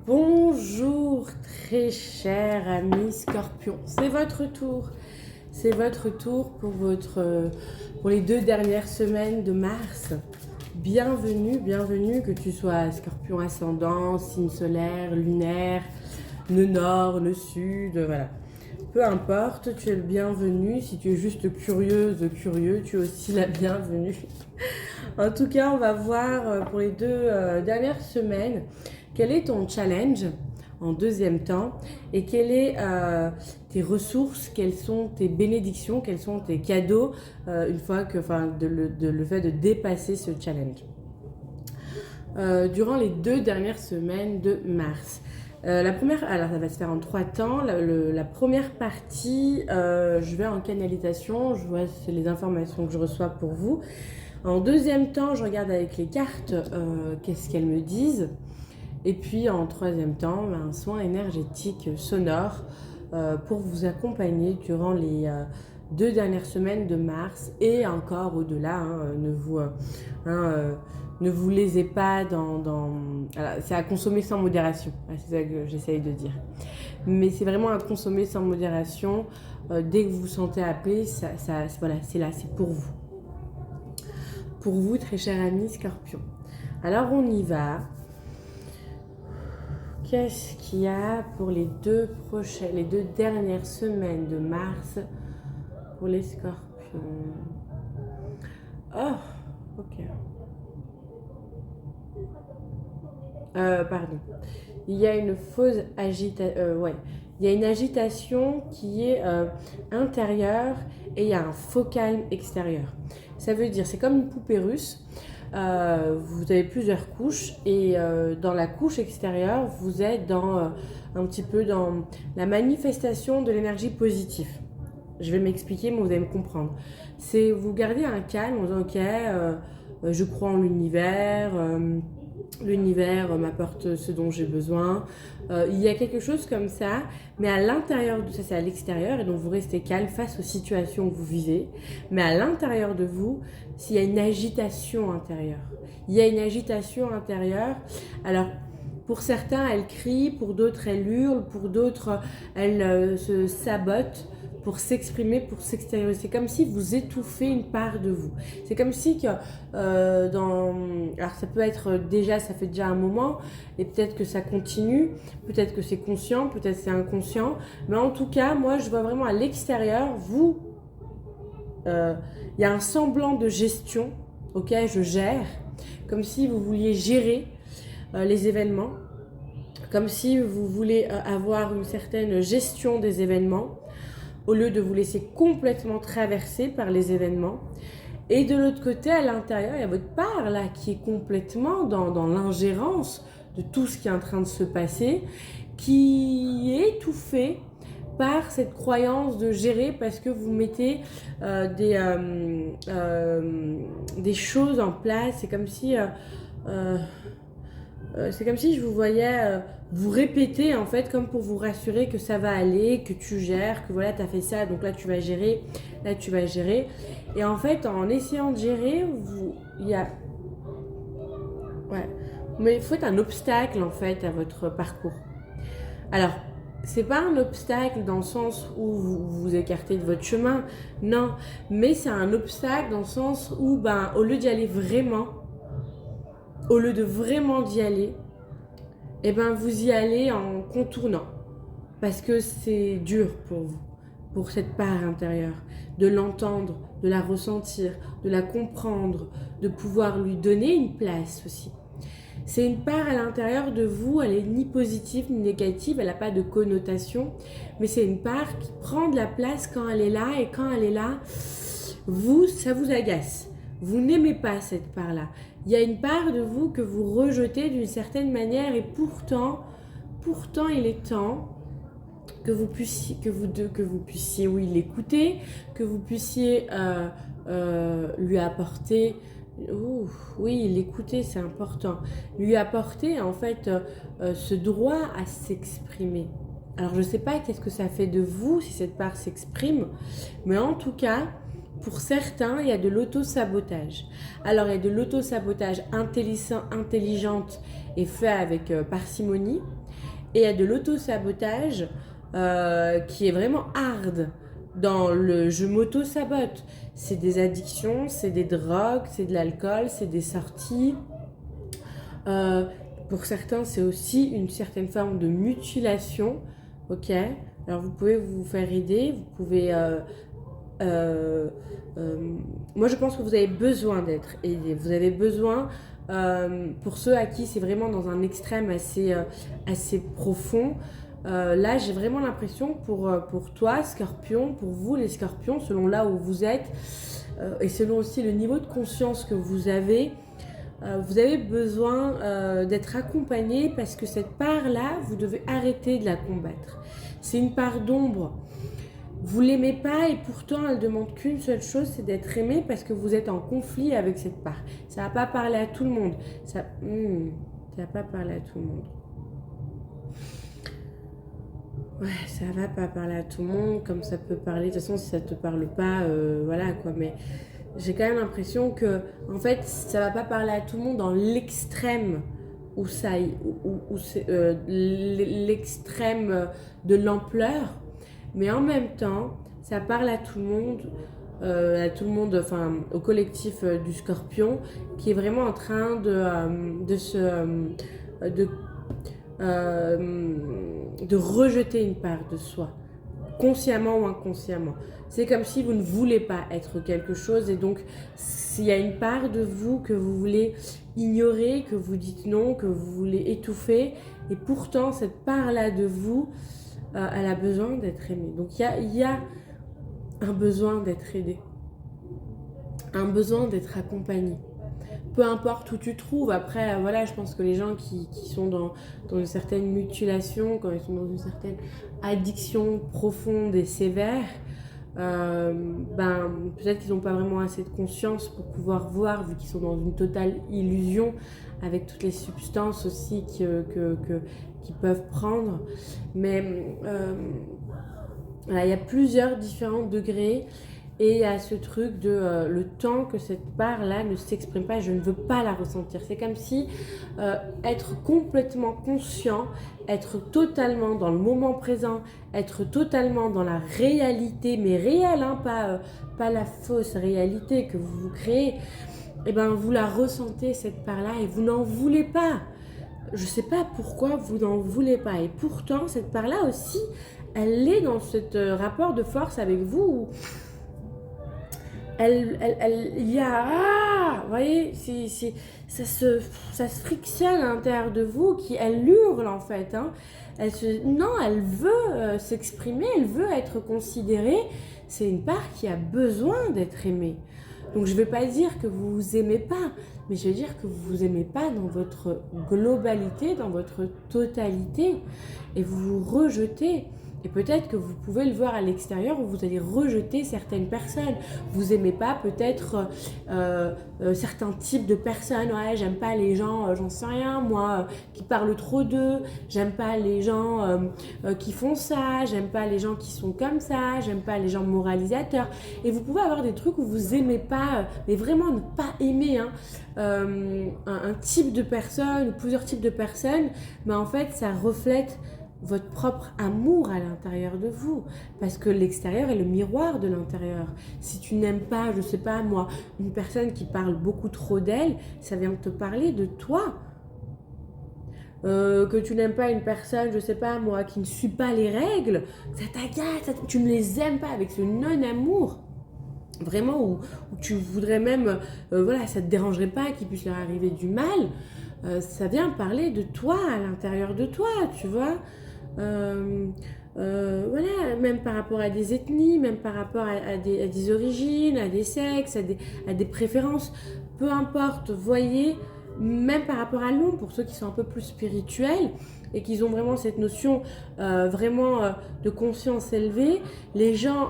Bonjour très cher ami Scorpion, c'est votre tour. C'est votre tour pour les 2 dernières semaines de mars. Bienvenue que tu sois Scorpion ascendant, signe solaire, lunaire, nœud nord, nœud sud, voilà. Peu importe, tu es le bienvenu. Si tu es juste curieux, tu es aussi la bienvenue. En tout cas, on va voir pour les 2 dernières semaines quel est ton challenge en deuxième temps et quelles sont tes ressources, quelles sont tes bénédictions, quels sont tes cadeaux une fois que, le fait de dépasser ce challenge. Durant les 2 dernières semaines de mars. La première, alors ça va se faire en 3 temps. La première partie, je vais en canalisation, je vois c'est les informations que je reçois pour vous. En deuxième temps, je regarde avec les cartes qu'est-ce qu'elles me disent. Et puis en troisième temps, un soin énergétique sonore pour vous accompagner durant les 2 dernières semaines de mars et encore au-delà. Ne vous lésez pas c'est à consommer sans modération, c'est ça que j'essaye de dire. Mais c'est vraiment à consommer sans modération. Dès que vous vous sentez appelé, voilà, c'est là, c'est pour vous. Pour vous, très cher ami Scorpion. Alors on y va. Qu'est-ce qu'il y a pour les 2 dernières semaines de mars pour les Scorpions? Oh, ok. Pardon. Il y a une fausse agitation. Il y a une agitation qui est intérieure et il y a un faux calme extérieur. Ça veut dire, c'est comme une poupée russe. Vous avez plusieurs couches et dans la couche extérieure, vous êtes un petit peu dans la manifestation de l'énergie positive. Je vais m'expliquer, mais vous allez me comprendre. C'est vous gardez un calme en disant ok, je crois en l'univers. L'univers m'apporte ce dont j'ai besoin. Il y a quelque chose comme ça, mais à l'intérieur de ça, c'est à l'extérieur, et donc vous restez calme face aux situations que vous vivez. Mais à l'intérieur de vous, s'il y a une agitation intérieure. Il y a une agitation intérieure. Alors, pour certains, elle crie, pour d'autres, elle hurle, pour d'autres, elle se sabote pour s'exprimer, pour s'extérioriser. C'est comme si vous étouffez une part de vous. C'est comme si que alors ça peut être déjà, ça fait déjà un moment, et peut-être que ça continue, peut-être que c'est conscient, peut-être que c'est inconscient, mais en tout cas, moi je vois vraiment à l'extérieur, vous, il y a un semblant de gestion, ok, je gère, comme si vous vouliez gérer les événements, comme si vous voulez avoir une certaine gestion des événements, au lieu de vous laisser complètement traverser par les événements. Et de l'autre côté, à l'intérieur, il y a votre part là qui est complètement dans l'ingérence de tout ce qui est en train de se passer, qui est étouffée par cette croyance de gérer parce que vous mettez des choses en place. C'est comme si je vous voyais vous répéter en fait, comme pour vous rassurer que ça va aller, que tu gères, que voilà, tu as fait ça, donc là tu vas gérer, là tu vas gérer. Et en fait, en essayant de gérer, il y a... Ouais. Mais il faut être un obstacle en fait à votre parcours. Alors, c'est pas un obstacle dans le sens où vous vous écartez de votre chemin, non, mais c'est un obstacle dans le sens où, au lieu d'y aller vraiment, au lieu de vraiment d'y aller, vous y allez en contournant. Parce que c'est dur pour vous, pour cette part intérieure, de l'entendre, de la ressentir, de la comprendre, de pouvoir lui donner une place aussi. C'est une part à l'intérieur de vous, elle est ni positive ni négative, elle n'a pas de connotation, mais c'est une part qui prend de la place quand elle est là, et quand elle est là, ça vous agace. Vous n'aimez pas cette part-là. Il y a une part de vous que vous rejetez d'une certaine manière, et pourtant il est temps que vous puissiez l'écouter, que vous puissiez lui apporter... oui, l'écouter, c'est important. Lui apporter en fait ce droit à s'exprimer. Alors je ne sais pas qu'est-ce que ça fait de vous si cette part s'exprime, mais en tout cas, pour certains, il y a de l'auto-sabotage. Alors il y a de l'auto-sabotage intelligente et fait avec parcimonie. Et il y a de l'auto-sabotage qui est vraiment hard dans le je m'auto-sabote. C'est des addictions, c'est des drogues, c'est de l'alcool, c'est des sorties. Euh, pour certains, c'est aussi une certaine forme de mutilation. Ok. Alors vous pouvez vous faire aider, vous pouvez. Euh, moi, je pense que vous avez besoin d'être aidé. Vous avez besoin, pour ceux à qui c'est vraiment dans un extrême assez profond. Là, j'ai vraiment l'impression pour toi, Scorpion, pour vous, les Scorpions, selon là où vous êtes, et selon aussi le niveau de conscience que vous avez besoin d'être accompagné parce que cette part-là, vous devez arrêter de la combattre. C'est une part d'ombre. Vous l'aimez pas et pourtant elle demande qu'une seule chose, c'est d'être aimé parce que vous êtes en conflit avec cette part. Ça va pas parler à tout le monde. Ça va pas parler à tout le monde. Ouais, ça va pas parler à tout le monde comme ça peut parler. De toute façon, si ça te parle pas, voilà quoi. Mais j'ai quand même l'impression que, en fait, ça va pas parler à tout le monde dans l'extrême où ça, où c'est l'extrême de l'ampleur. Mais en même temps, ça parle à tout le monde, enfin au collectif du Scorpion, qui est vraiment en train de, de rejeter une part de soi, consciemment ou inconsciemment. C'est comme si vous ne voulez pas être quelque chose et donc s'il y a une part de vous que vous voulez ignorer, que vous dites non, que vous voulez étouffer, et pourtant cette part-là de vous, elle a besoin d'être aimée. Donc il y a un besoin d'être aidé, un besoin d'être accompagné. Peu importe où tu te trouves, après, voilà, je pense que les gens qui sont dans une certaine mutilation, quand ils sont dans une certaine addiction profonde et sévère, peut-être qu'ils n'ont pas vraiment assez de conscience pour pouvoir voir, vu qu'ils sont dans une totale illusion, avec toutes les substances aussi qu'ils peuvent prendre. Mais voilà, il y a plusieurs différents degrés. Et il y a ce truc de le temps que cette part-là ne s'exprime pas, je ne veux pas la ressentir. C'est comme si être complètement conscient, être totalement dans le moment présent, être totalement dans la réalité, mais réelle, hein, pas la fausse réalité que vous vous créez, et ben vous la ressentez cette part-là et vous n'en voulez pas. Je ne sais pas pourquoi vous n'en voulez pas. Et pourtant, cette part-là aussi, elle est dans ce rapport de force avec vous où il y a, vous voyez, ça se frictionne à l'intérieur de vous, elle hurle en fait. Hein. Elle veut s'exprimer, elle veut être considérée. C'est une part qui a besoin d'être aimée. Donc je ne vais pas dire que vous vous aimez pas, mais je vais dire que vous vous aimez pas dans votre globalité, dans votre totalité, et vous vous rejetez. Et peut-être que vous pouvez le voir à l'extérieur où vous allez rejeter certaines personnes. Vous aimez pas peut-être certains types de personnes. Ouais, j'aime pas les gens, j'en sais rien, moi, qui parlent trop d'eux. J'aime pas les gens qui font ça. J'aime pas les gens qui sont comme ça. J'aime pas les gens moralisateurs. Et vous pouvez avoir des trucs où vous aimez pas, mais vraiment ne pas aimer un type de personne ou plusieurs types de personnes. Mais en fait, ça reflète votre propre amour à l'intérieur de vous, parce que l'extérieur est le miroir de l'intérieur. Si tu n'aimes pas, je sais pas moi, une personne qui parle beaucoup trop d'elle, ça vient te parler de toi. Que tu n'aimes pas une personne, je sais pas moi, qui ne suit pas les règles, ça t'agace, tu ne les aimes pas avec ce non-amour. Vraiment, où tu voudrais même, voilà, ça te dérangerait pas qu'il puisse leur arriver du mal. Ça vient parler de toi, à l'intérieur de toi, tu vois. Voilà, même par rapport à des ethnies, même par rapport à des origines, à des sexes, à des préférences, peu importe, voyez, même par rapport à l'ombre, pour ceux qui sont un peu plus spirituels et qui ont vraiment cette notion de conscience élevée, les gens,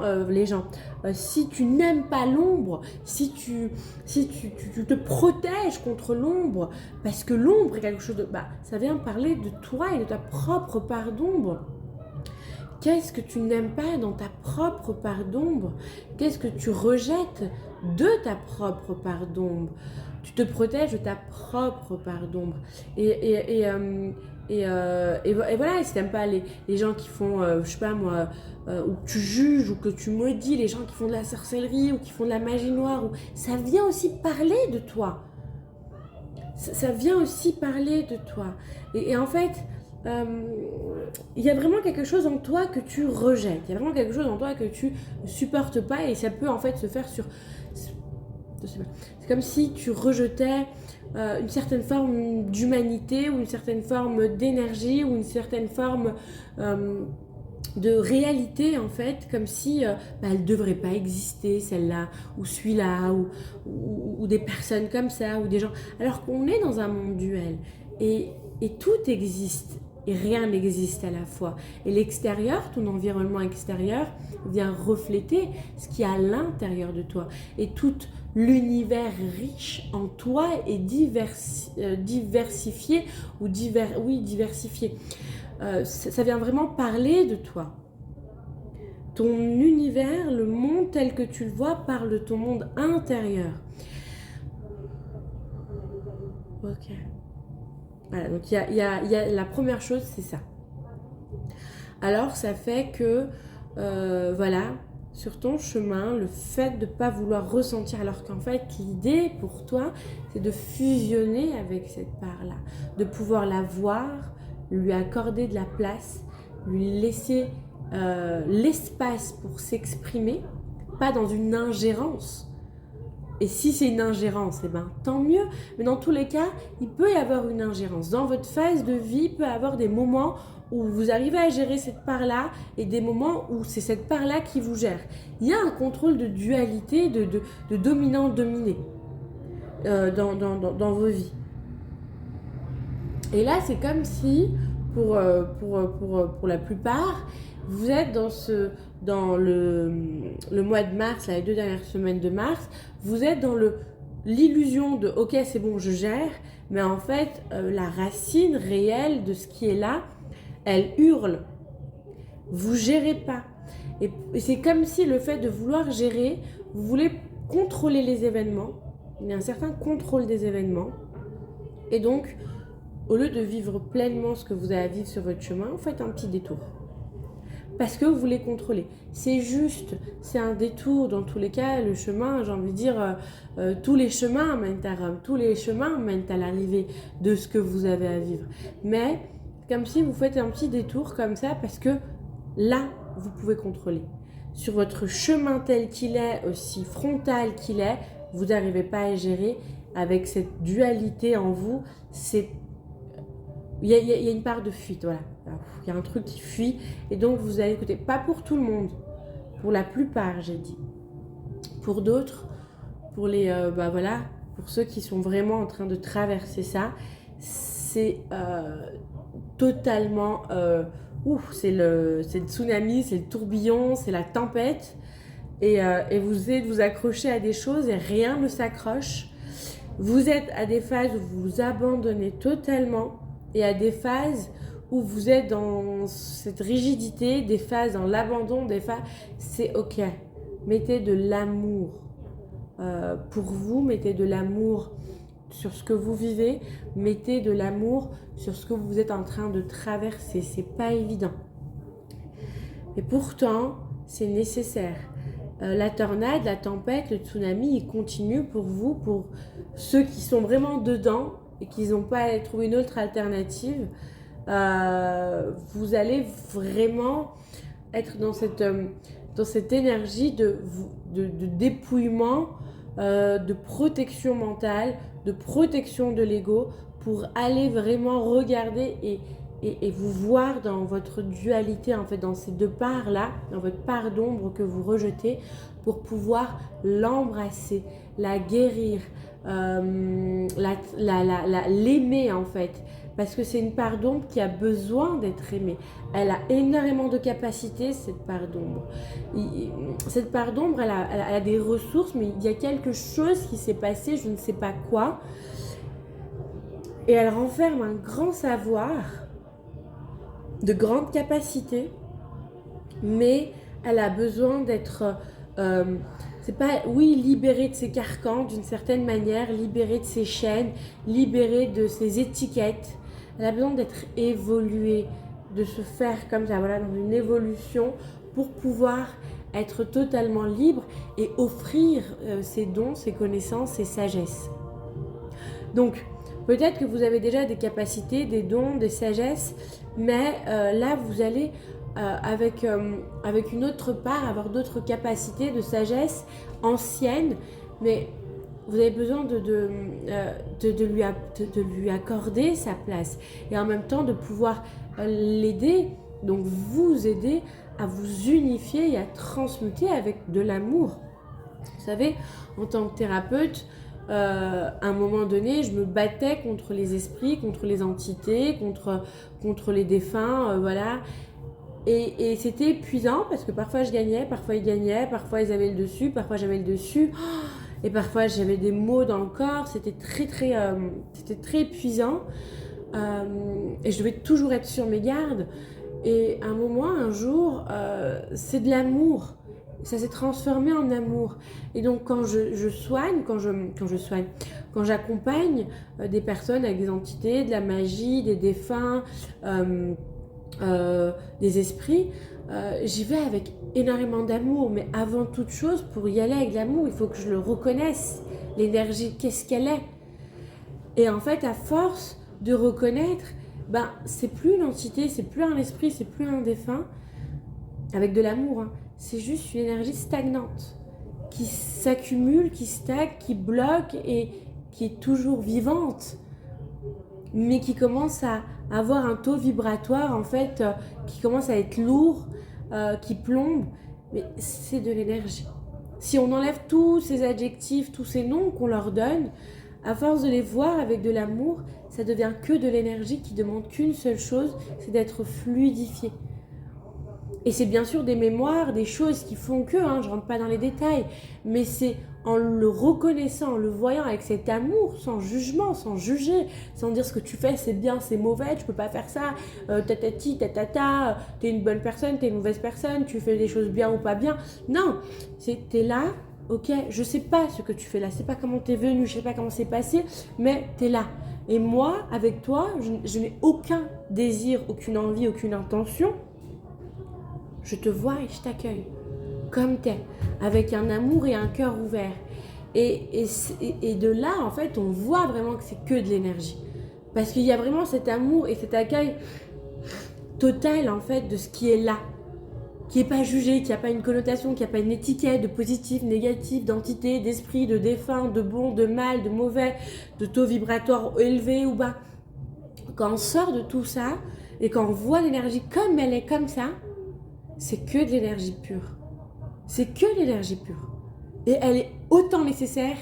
si tu n'aimes pas l'ombre, si tu te protèges contre l'ombre, parce que l'ombre est quelque chose de... ça vient parler de toi et de ta propre part d'ombre. Qu'est-ce que tu n'aimes pas dans ta propre part d'ombre? Qu'est-ce que tu rejettes de ta propre part d'ombre? Tu te protèges de ta propre part d'ombre. Et Et voilà, et si t'aimes pas les gens qui font, je sais pas moi, ou que tu juges ou que tu maudis, les gens qui font de la sorcellerie ou qui font de la magie noire, ça vient aussi parler de toi. Ça vient aussi parler de toi. Et en fait, il y a vraiment quelque chose en toi que tu rejettes. Il y a vraiment quelque chose en toi que tu ne supportes pas et ça peut en fait se faire sur... Je sais pas. C'est comme si tu rejetais une certaine forme d'humanité ou une certaine forme d'énergie ou une certaine forme de réalité en fait, comme si elle ne devrait pas exister celle-là ou celui-là ou des personnes comme ça ou des gens, alors qu'on est dans un monde duel et tout existe et rien n'existe à la fois, et l'extérieur, ton environnement extérieur vient refléter ce qui est à l'intérieur de toi, et tout l'univers riche en toi est diversifié ou diversifié. Ça vient vraiment parler de toi. Ton univers, le monde tel que tu le vois, parle de ton monde intérieur. Ok. Voilà, donc il y a la première chose, c'est ça. Alors ça fait que, voilà, sur ton chemin, le fait de ne pas vouloir ressentir, alors qu'en fait l'idée pour toi, c'est de fusionner avec cette part-là, de pouvoir la voir, lui accorder de la place, lui laisser l'espace pour s'exprimer, pas dans une ingérence. Et si c'est une ingérence, eh ben, tant mieux. Mais dans tous les cas, il peut y avoir une ingérence. Dans votre phase de vie, il peut y avoir des moments où vous arrivez à gérer cette part-là et des moments où c'est cette part-là qui vous gère. Il y a un contrôle de dualité, de dominant-dominé dans vos vies. Et là, c'est comme si, pour la plupart, vous êtes dans le mois de mars, là, les 2 dernières semaines de mars, vous êtes dans l'illusion de « ok, c'est bon, je gère », mais en fait, la racine réelle de ce qui est là, elle hurle. Vous gérez pas. Et c'est comme si le fait de vouloir gérer, vous voulez contrôler les événements, il y a un certain contrôle des événements, et donc, au lieu de vivre pleinement ce que vous avez à vivre sur votre chemin, vous faites un petit détour. Parce que vous voulez contrôler. C'est juste, c'est un détour. Dans tous les cas, le chemin, j'ai envie de dire, tous les chemins mènent à Rome. Tous les chemins mènent à l'arrivée de ce que vous avez à vivre. Mais, comme si vous faites un petit détour comme ça, parce que là, vous pouvez contrôler. Sur votre chemin tel qu'il est, aussi frontal qu'il est, vous n'arrivez pas à gérer avec cette dualité en vous. Il y a une part de fuite, voilà. Il y a un truc qui fuit et donc vous allez écouter. Pas pour tout le monde, pour la plupart, j'ai dit. Pour d'autres, pour pour ceux qui sont vraiment en train de traverser ça, c'est totalement... c'est le tsunami, c'est le tourbillon, c'est la tempête. Et vous essayez de vous accrocher à des choses et rien ne s'accroche. Vous êtes à des phases où vous vous abandonnez totalement et à des phases où vous êtes dans cette rigidité, des phases dans l'abandon, des phases... C'est ok. Mettez de l'amour pour vous, mettez de l'amour sur ce que vous vivez, mettez de l'amour sur ce que vous êtes en train de traverser. C'est pas évident. Et pourtant, c'est nécessaire. La tornade, la tempête, le tsunami, il continue pour vous, pour ceux qui sont vraiment dedans et qui n'ont pas trouvé une autre alternative. Vous allez vraiment être dans cette énergie de dépouillement, de protection mentale, de protection de l'ego, pour aller vraiment regarder et vous voir dans votre dualité, en fait, dans ces deux parts-là, dans votre part d'ombre que vous rejetez, pour pouvoir l'embrasser, la guérir, l'aimer, en fait. Parce que c'est une part d'ombre qui a besoin d'être aimée. Elle a énormément de capacités, cette part d'ombre. Cette part d'ombre, elle a des ressources, mais il y a quelque chose qui s'est passé, je ne sais pas quoi. Et elle renferme un grand savoir, de grandes capacités, mais elle a besoin d'être... c'est pas, oui, libérée de ses carcans d'une certaine manière, libérée de ses chaînes, libérée de ses étiquettes, elle a besoin d'être évoluée, de se faire comme ça, voilà, dans une évolution pour pouvoir être totalement libre et offrir ses dons, ses connaissances, ses sagesses. Donc, peut-être que vous avez déjà des capacités, des dons, des sagesses, mais là, vous allez avec une autre part avoir d'autres capacités de sagesse anciennes, mais vous avez besoin de lui accorder sa place et en même temps de pouvoir l'aider, donc vous aider à vous unifier et à transmuter avec de l'amour. Vous savez, en tant que thérapeute, à un moment donné, je me battais contre les esprits, contre les entités, contre les défunts, voilà. Et c'était épuisant parce que parfois je gagnais, parfois ils gagnaient, parfois ils avaient le dessus, parfois j'avais le dessus. Et parfois j'avais des maux dans le corps, c'était très épuisant. Et je devais toujours être sur mes gardes. Et un moment, un jour, c'est de l'amour. Ça s'est transformé en amour. Et donc quand je soigne, quand j'accompagne des personnes avec des entités, de la magie, des défunts, des esprits, j'y vais avec énormément d'amour, mais avant toute chose, pour y aller avec l'amour, il faut que je le reconnaisse, l'énergie, qu'est-ce qu'elle est. Et en fait, à force de reconnaître, ben, c'est plus une entité, c'est plus un esprit, c'est plus un défunt, avec de l'amour, hein. C'est juste une énergie stagnante, qui s'accumule, qui stagne, qui bloque et qui est toujours vivante, mais qui commence à avoir un taux vibratoire, en fait, qui commence à être lourd, qui plombe, mais c'est de l'énergie. Si on enlève tous ces adjectifs, tous ces noms qu'on leur donne, à force de les voir avec de l'amour, ça devient que de l'énergie qui demande qu'une seule chose, c'est d'être fluidifié. Et c'est bien sûr des mémoires, des choses qui font que, hein, je ne rentre pas dans les détails, mais c'est en le reconnaissant, en le voyant avec cet amour, sans jugement, sans juger, sans dire ce que tu fais c'est bien, c'est mauvais, tu peux pas faire ça, tatati, tatata, t'es une bonne personne, t'es une mauvaise personne, tu fais des choses bien ou pas bien. Non, t'es là, ok, je sais pas ce que tu fais là, je sais pas comment t'es venu, je sais pas comment c'est passé, mais t'es là. Et moi, avec toi, je n'ai aucun désir, aucune envie, aucune intention. Je te vois et je t'accueille comme t'es, avec un amour et un cœur ouvert. Et de là, en fait, on voit vraiment que c'est que de l'énergie. Parce qu'il y a vraiment cet amour et cet accueil total, en fait, de ce qui est là. Qui n'est pas jugé, qui n'a pas une connotation, qui n'a pas une étiquette de positif, négatif, d'entité, d'esprit, de défunt, de bon, de mal, de mauvais, de taux vibratoire élevé ou bas. Quand on sort de tout ça et quand on voit l'énergie comme elle est comme ça, c'est que de l'énergie pure. C'est que l'énergie pure. Et elle est autant nécessaire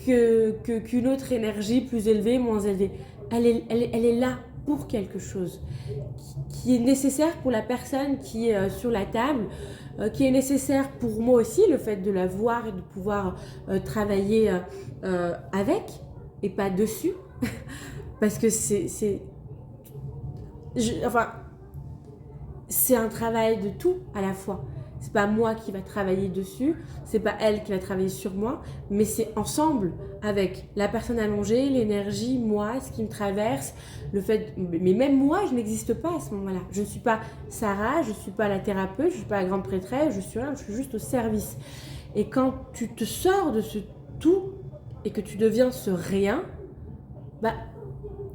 qu'une autre énergie plus élevée, moins élevée. Elle est là pour quelque chose qui est nécessaire pour la personne qui est sur la table, qui est nécessaire pour moi aussi, le fait de la voir et de pouvoir travailler avec et pas dessus. Parce que c'est un travail de tout à la fois. C'est pas moi qui va travailler dessus, c'est pas elle qui va travailler sur moi, mais c'est ensemble avec la personne allongée, l'énergie, moi, ce qui me traverse, le fait. Mais même moi, je n'existe pas à ce moment-là. Je ne suis pas Sarah, je ne suis pas la thérapeute, je ne suis pas la grande prêtresse, je suis rien, je suis juste au service. Et quand tu te sors de ce tout et que tu deviens ce rien, bah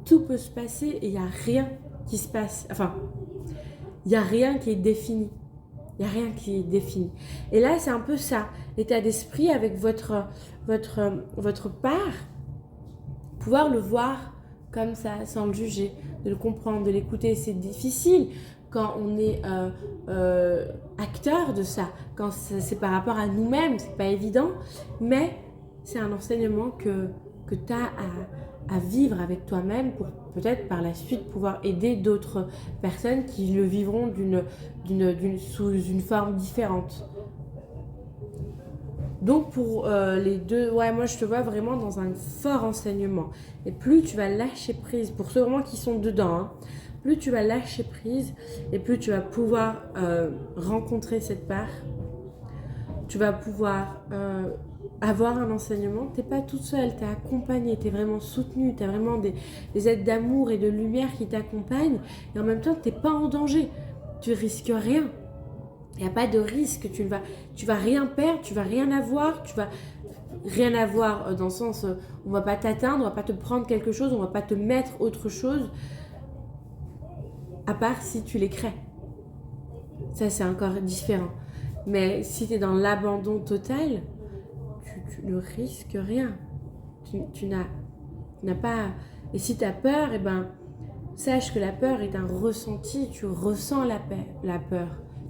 tout peut se passer et il n'y a rien qui se passe. Enfin, il n'y a rien qui est défini. Il n'y a rien qui est défini. Et là, c'est un peu ça, l'état d'esprit avec votre part, pouvoir le voir comme ça, sans le juger, de le comprendre, de l'écouter. C'est difficile quand on est acteur de ça, quand c'est par rapport à nous-mêmes, c'est pas évident, mais c'est un enseignement que tu as à vivre avec toi-même pour peut-être par la suite pouvoir aider d'autres personnes qui le vivront sous une forme différente. Donc pour les deux, ouais, moi je te vois vraiment dans un fort enseignement. Et plus tu vas lâcher prise, pour ceux vraiment qui sont dedans, hein, plus tu vas lâcher prise et plus tu vas pouvoir rencontrer cette part, tu vas pouvoir avoir un enseignement, t'es pas toute seule, t'es accompagnée, t'es vraiment soutenue, t'as vraiment des aides d'amour et de lumière qui t'accompagnent, et en même temps, t'es pas en danger, tu risques rien. Il n'y a pas de risque, tu vas rien perdre, tu vas rien avoir, tu vas rien avoir dans le sens, on va pas t'atteindre, on va pas te prendre quelque chose, on va pas te mettre autre chose, à part si tu les crées. Ça, c'est encore différent. Mais si tu es dans l'abandon total, tu ne risques rien. Tu n'as pas... Et si tu as peur, eh ben, sache que la peur est un ressenti. Tu ressens la peur.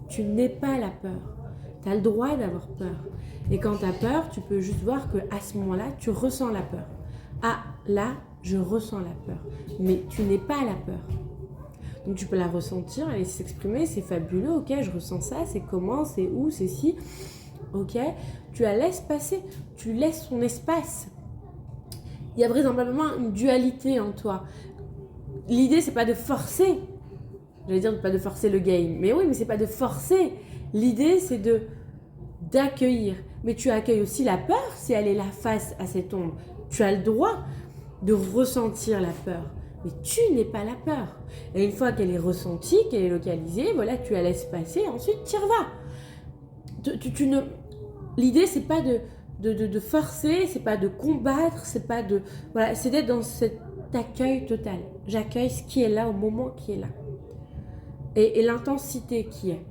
Tu n'es pas la peur. Tu as le droit d'avoir peur. Et quand tu as peur, tu peux juste voir qu'à ce moment-là, tu ressens la peur. Ah, là, je ressens la peur. Mais tu n'es pas la peur. Donc tu peux la ressentir, aller s'exprimer, c'est fabuleux, ok, je ressens ça, c'est comment, c'est où, c'est si, ok, tu la laisses passer, tu laisses son espace. Il y a vraisemblablement une dualité en toi. L'idée, c'est pas de forcer, j'allais dire pas de forcer le game, mais oui, mais c'est pas de forcer. L'idée, c'est d'accueillir. Mais tu accueilles aussi la peur si elle est là face à cette ombre. Tu as le droit de ressentir la peur. Mais tu n'es pas la peur. Et une fois qu'elle est ressentie, qu'elle est localisée, voilà, tu la laisses passer, ensuite tu y vas. L'idée, c'est pas de forcer, c'est pas de combattre, c'est pas de... Voilà, c'est d'être dans cet accueil total. J'accueille ce qui est là au moment qui est là. Et l'intensité qui est.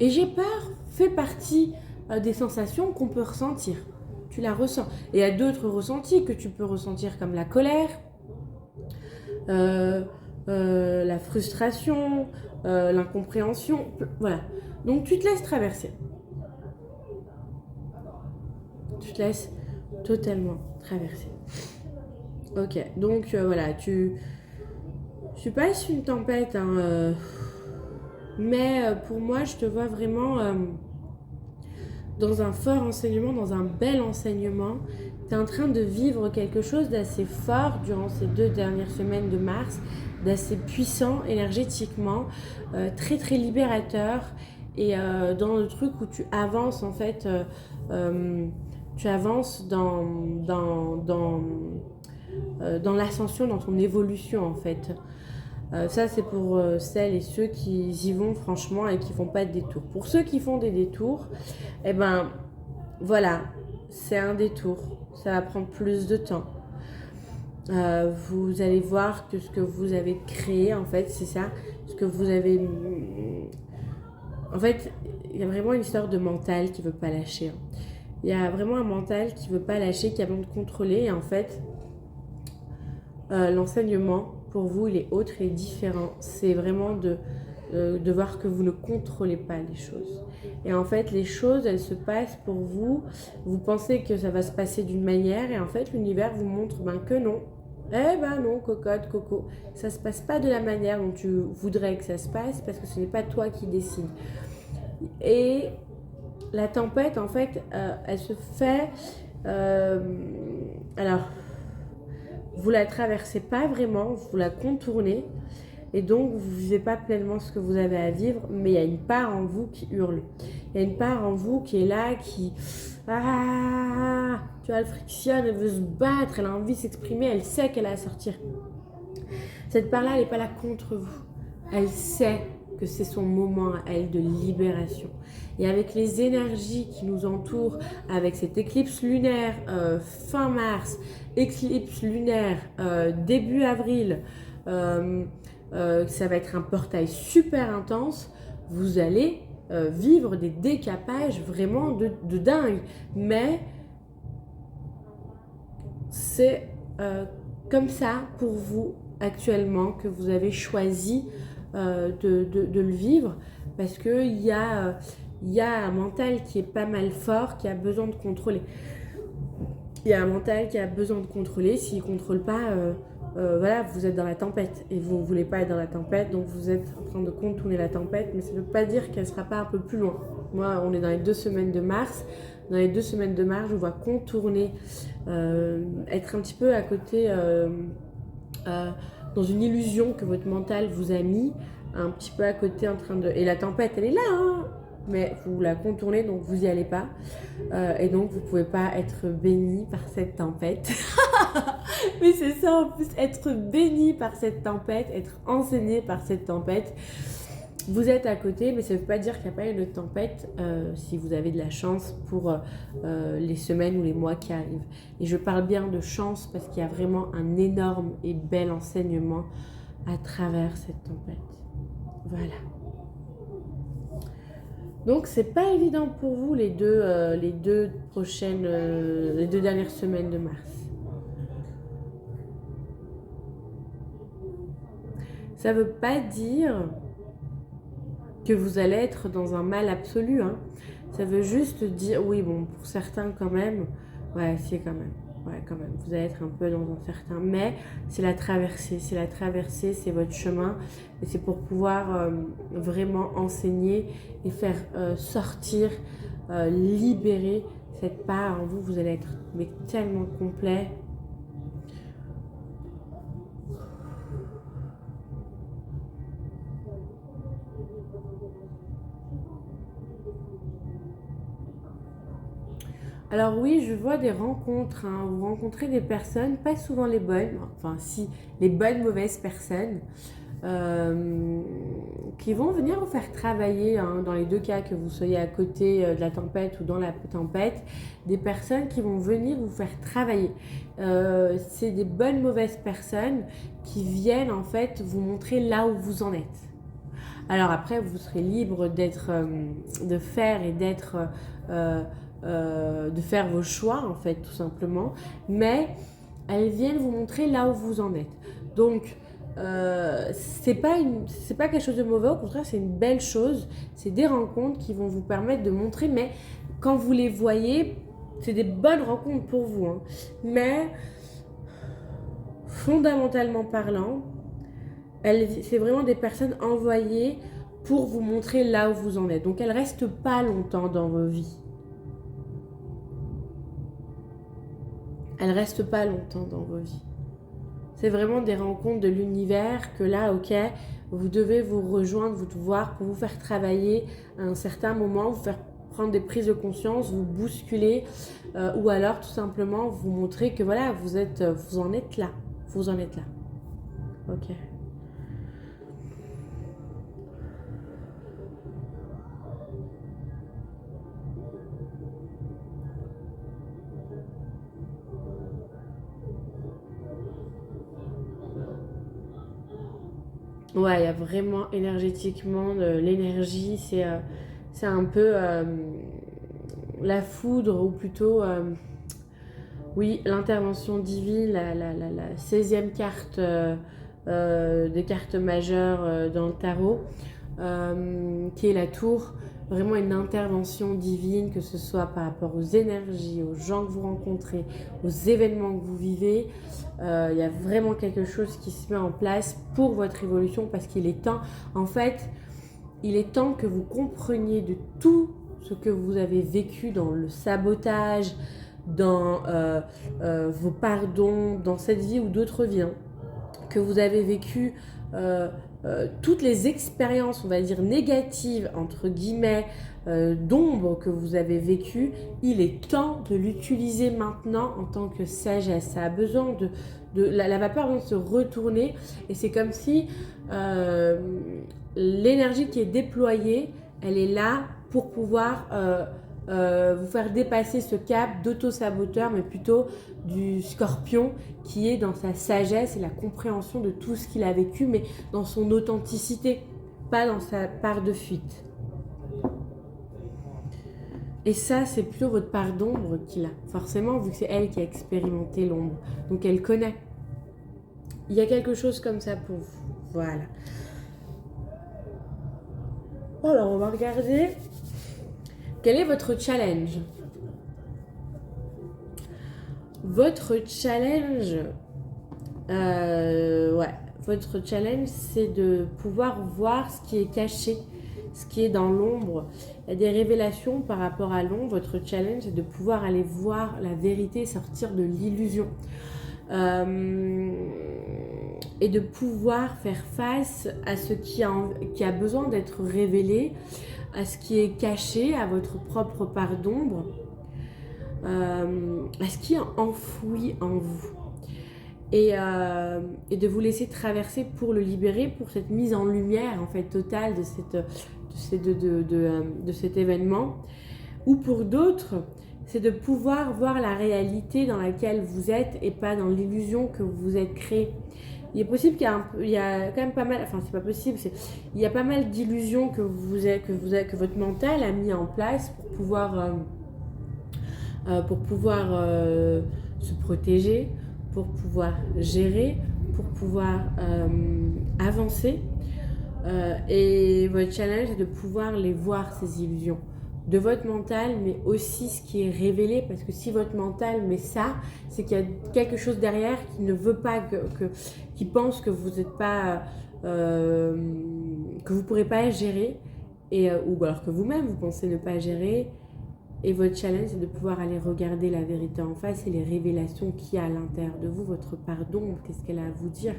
Et j'ai peur fait partie des sensations qu'on peut ressentir. Tu la ressens. Et il y a d'autres ressentis que tu peux ressentir comme la colère, la frustration, l'incompréhension, voilà. Donc tu te laisses traverser. Tu te laisses totalement traverser. Ok, donc voilà, tu passes une tempête, hein, mais pour moi, je te vois vraiment dans un fort enseignement, dans un bel enseignement. Tu es en train de vivre quelque chose d'assez fort durant ces 2 dernières semaines de mars, d'assez puissant énergétiquement, très très libérateur, et dans le truc où tu avances en fait, tu avances dans l'ascension, dans ton évolution en fait. Ça c'est pour celles et ceux qui y vont franchement et qui font pas de détours. Pour ceux qui font des détours, eh ben voilà, c'est un détour. Ça va prendre plus de temps. Vous allez voir que ce que vous avez créé, en fait, c'est ça. Ce que vous avez... En fait, il y a vraiment une histoire de mental qui ne veut pas lâcher. Hein. Il y a vraiment un mental qui ne veut pas lâcher, qui a besoin de contrôler. Et en fait, l'enseignement, pour vous, il est autre et différent. C'est vraiment de voir que vous ne contrôlez pas les choses. Et en fait, les choses, elles se passent pour vous. Vous pensez que ça va se passer d'une manière et en fait, l'univers vous montre que non. Eh ben non, cocotte, coco. Ça ne se passe pas de la manière dont tu voudrais que ça se passe parce que ce n'est pas toi qui décide. Et la tempête, en fait, elle se fait... alors, vous la traversez pas vraiment, vous la contournez. Et donc, vous ne vivez pas pleinement ce que vous avez à vivre, mais il y a une part en vous qui hurle. Il y a une part en vous qui est là, qui... Ah, tu vois, elle frictionne, elle veut se battre, elle a envie de s'exprimer, elle sait qu'elle a à sortir. Cette part-là, elle n'est pas là contre vous. Elle sait que c'est son moment à elle de libération. Et avec les énergies qui nous entourent, avec cette éclipse lunaire fin mars, éclipse lunaire début avril, ça va être un portail super intense, vous allez vivre des décapages vraiment de dingue. Mais c'est comme ça pour vous actuellement que vous avez choisi de le vivre parce qu'il y a un mental qui est pas mal fort, qui a besoin de contrôler. Il y a un mental qui a besoin de contrôler. S'il ne contrôle pas, voilà, vous êtes dans la tempête et vous ne voulez pas être dans la tempête, donc vous êtes en train de contourner la tempête, mais ça ne veut pas dire qu'elle ne sera pas un peu plus loin. Moi, on est dans les 2 semaines de mars. Dans les 2 semaines de mars, je vois contourner, être un petit peu à côté, dans une illusion que votre mental vous a mis, un petit peu à côté en train de... Et la tempête, elle est là, hein. mais vous la contournez, donc vous n'y allez pas. Et donc vous ne pouvez pas être béni par cette tempête. Mais c'est ça en plus, être béni par cette tempête, être enseigné par cette tempête. Vous êtes à côté, mais ça ne veut pas dire qu'il n'y a pas une tempête si vous avez de la chance pour les semaines ou les mois qui arrivent. Et je parle bien de chance parce qu'il y a vraiment un énorme et bel enseignement à travers cette tempête. Voilà. Donc c'est pas évident pour vous les deux dernières semaines de mars. Ça veut pas dire que vous allez être dans un mal absolu, hein. Ça veut juste dire, oui bon, pour certains quand même, ouais c'est quand même. Ouais, quand même, vous allez être un peu dans un certain... Mais c'est la traversée, c'est votre chemin. Et c'est pour pouvoir vraiment enseigner et faire sortir, libérer cette part en vous. Vous allez être mais tellement complet. Alors oui, je vois des rencontres, hein. Vous rencontrez des personnes, pas souvent les bonnes, enfin si, les bonnes mauvaises personnes, qui vont venir vous faire travailler, hein, dans les deux cas, que vous soyez à côté de la tempête ou dans la tempête, des personnes qui vont venir vous faire travailler. C'est des bonnes mauvaises personnes qui viennent en fait vous montrer là où vous en êtes. Alors après, vous serez libre de faire et de faire vos choix en fait tout simplement, mais elles viennent vous montrer là où vous en êtes. Donc c'est pas quelque chose de mauvais, au contraire c'est une belle chose, c'est des rencontres qui vont vous permettre de montrer, mais quand vous les voyez, c'est des bonnes rencontres pour vous, hein. Mais fondamentalement parlant, c'est vraiment des personnes envoyées pour vous montrer là où vous en êtes. Donc elles restent pas longtemps dans vos vies. Elles restent pas longtemps dans vos vies. C'est vraiment des rencontres de l'univers que là, ok, vous devez vous rejoindre, vous voir pour vous faire travailler à un certain moment, vous faire prendre des prises de conscience, vous bousculer, ou alors tout simplement vous montrer que voilà, vous en êtes là. Vous en êtes là. Ok. Ouais, il y a vraiment énergétiquement l'énergie, c'est un peu la foudre, ou plutôt, oui, l'intervention divine, la 16e carte des cartes majeures dans le tarot, qui est la tour. Vraiment une intervention divine, que ce soit par rapport aux énergies, aux gens que vous rencontrez, aux événements que vous vivez. Il y a vraiment quelque chose qui se met en place pour votre évolution, parce qu'il est temps, en fait, il est temps que vous compreniez de tout ce que vous avez vécu dans le sabotage, dans vos pardons, dans cette vie ou d'autres vies, hein, que vous avez vécu, toutes les expériences, on va dire négatives, entre guillemets, d'ombre que vous avez vécues. Il est temps de l'utiliser maintenant en tant que sagesse. Ça a besoin la vapeur va se retourner, et c'est comme si l'énergie qui est déployée, elle est là pour pouvoir vous faire dépasser ce cap d'auto-saboteur, mais plutôt du scorpion qui est dans sa sagesse et la compréhension de tout ce qu'il a vécu, mais dans son authenticité, pas dans sa part de fuite. Et ça, c'est plutôt votre part d'ombre qu'il a, forcément, vu que c'est elle qui a expérimenté l'ombre. Donc elle connaît. Il y a quelque chose comme ça pour vous. Voilà. Alors, on va regarder. Quel est votre challenge? Votre challenge, votre challenge, c'est de pouvoir voir ce qui est caché, ce qui est dans l'ombre. Il y a des révélations par rapport à l'ombre. Votre challenge, c'est de pouvoir aller voir la vérité, sortir de l'illusion. et de pouvoir faire face à ce qui a besoin d'être révélé, à ce qui est caché, à votre propre part d'ombre, à ce qui est enfoui en vous. Et de vous laisser traverser pour le libérer, pour cette mise en lumière en fait totale de cet événement. Ou pour d'autres, c'est de pouvoir voir la réalité dans laquelle vous êtes et pas dans l'illusion que vous vous êtes créée. Il est possible qu'il y a quand même pas mal, enfin c'est pas possible, il y a pas mal d'illusions que votre mental a mis en place pour pouvoir se protéger, pour pouvoir gérer, pour pouvoir avancer. Et votre challenge est de pouvoir les voir, ces illusions, de votre mental, mais aussi ce qui est révélé, parce que si votre mental met ça, c'est qu'il y a quelque chose derrière qui ne veut pas, qui pense que vous n'êtes pas, que vous ne pourrez pas gérer, ou alors que vous-même vous pensez ne pas gérer. Et votre challenge, c'est de pouvoir aller regarder la vérité en face et les révélations qu'il y a à l'intérieur de vous, votre part d'ombre, qu'est-ce qu'elle a à vous dire,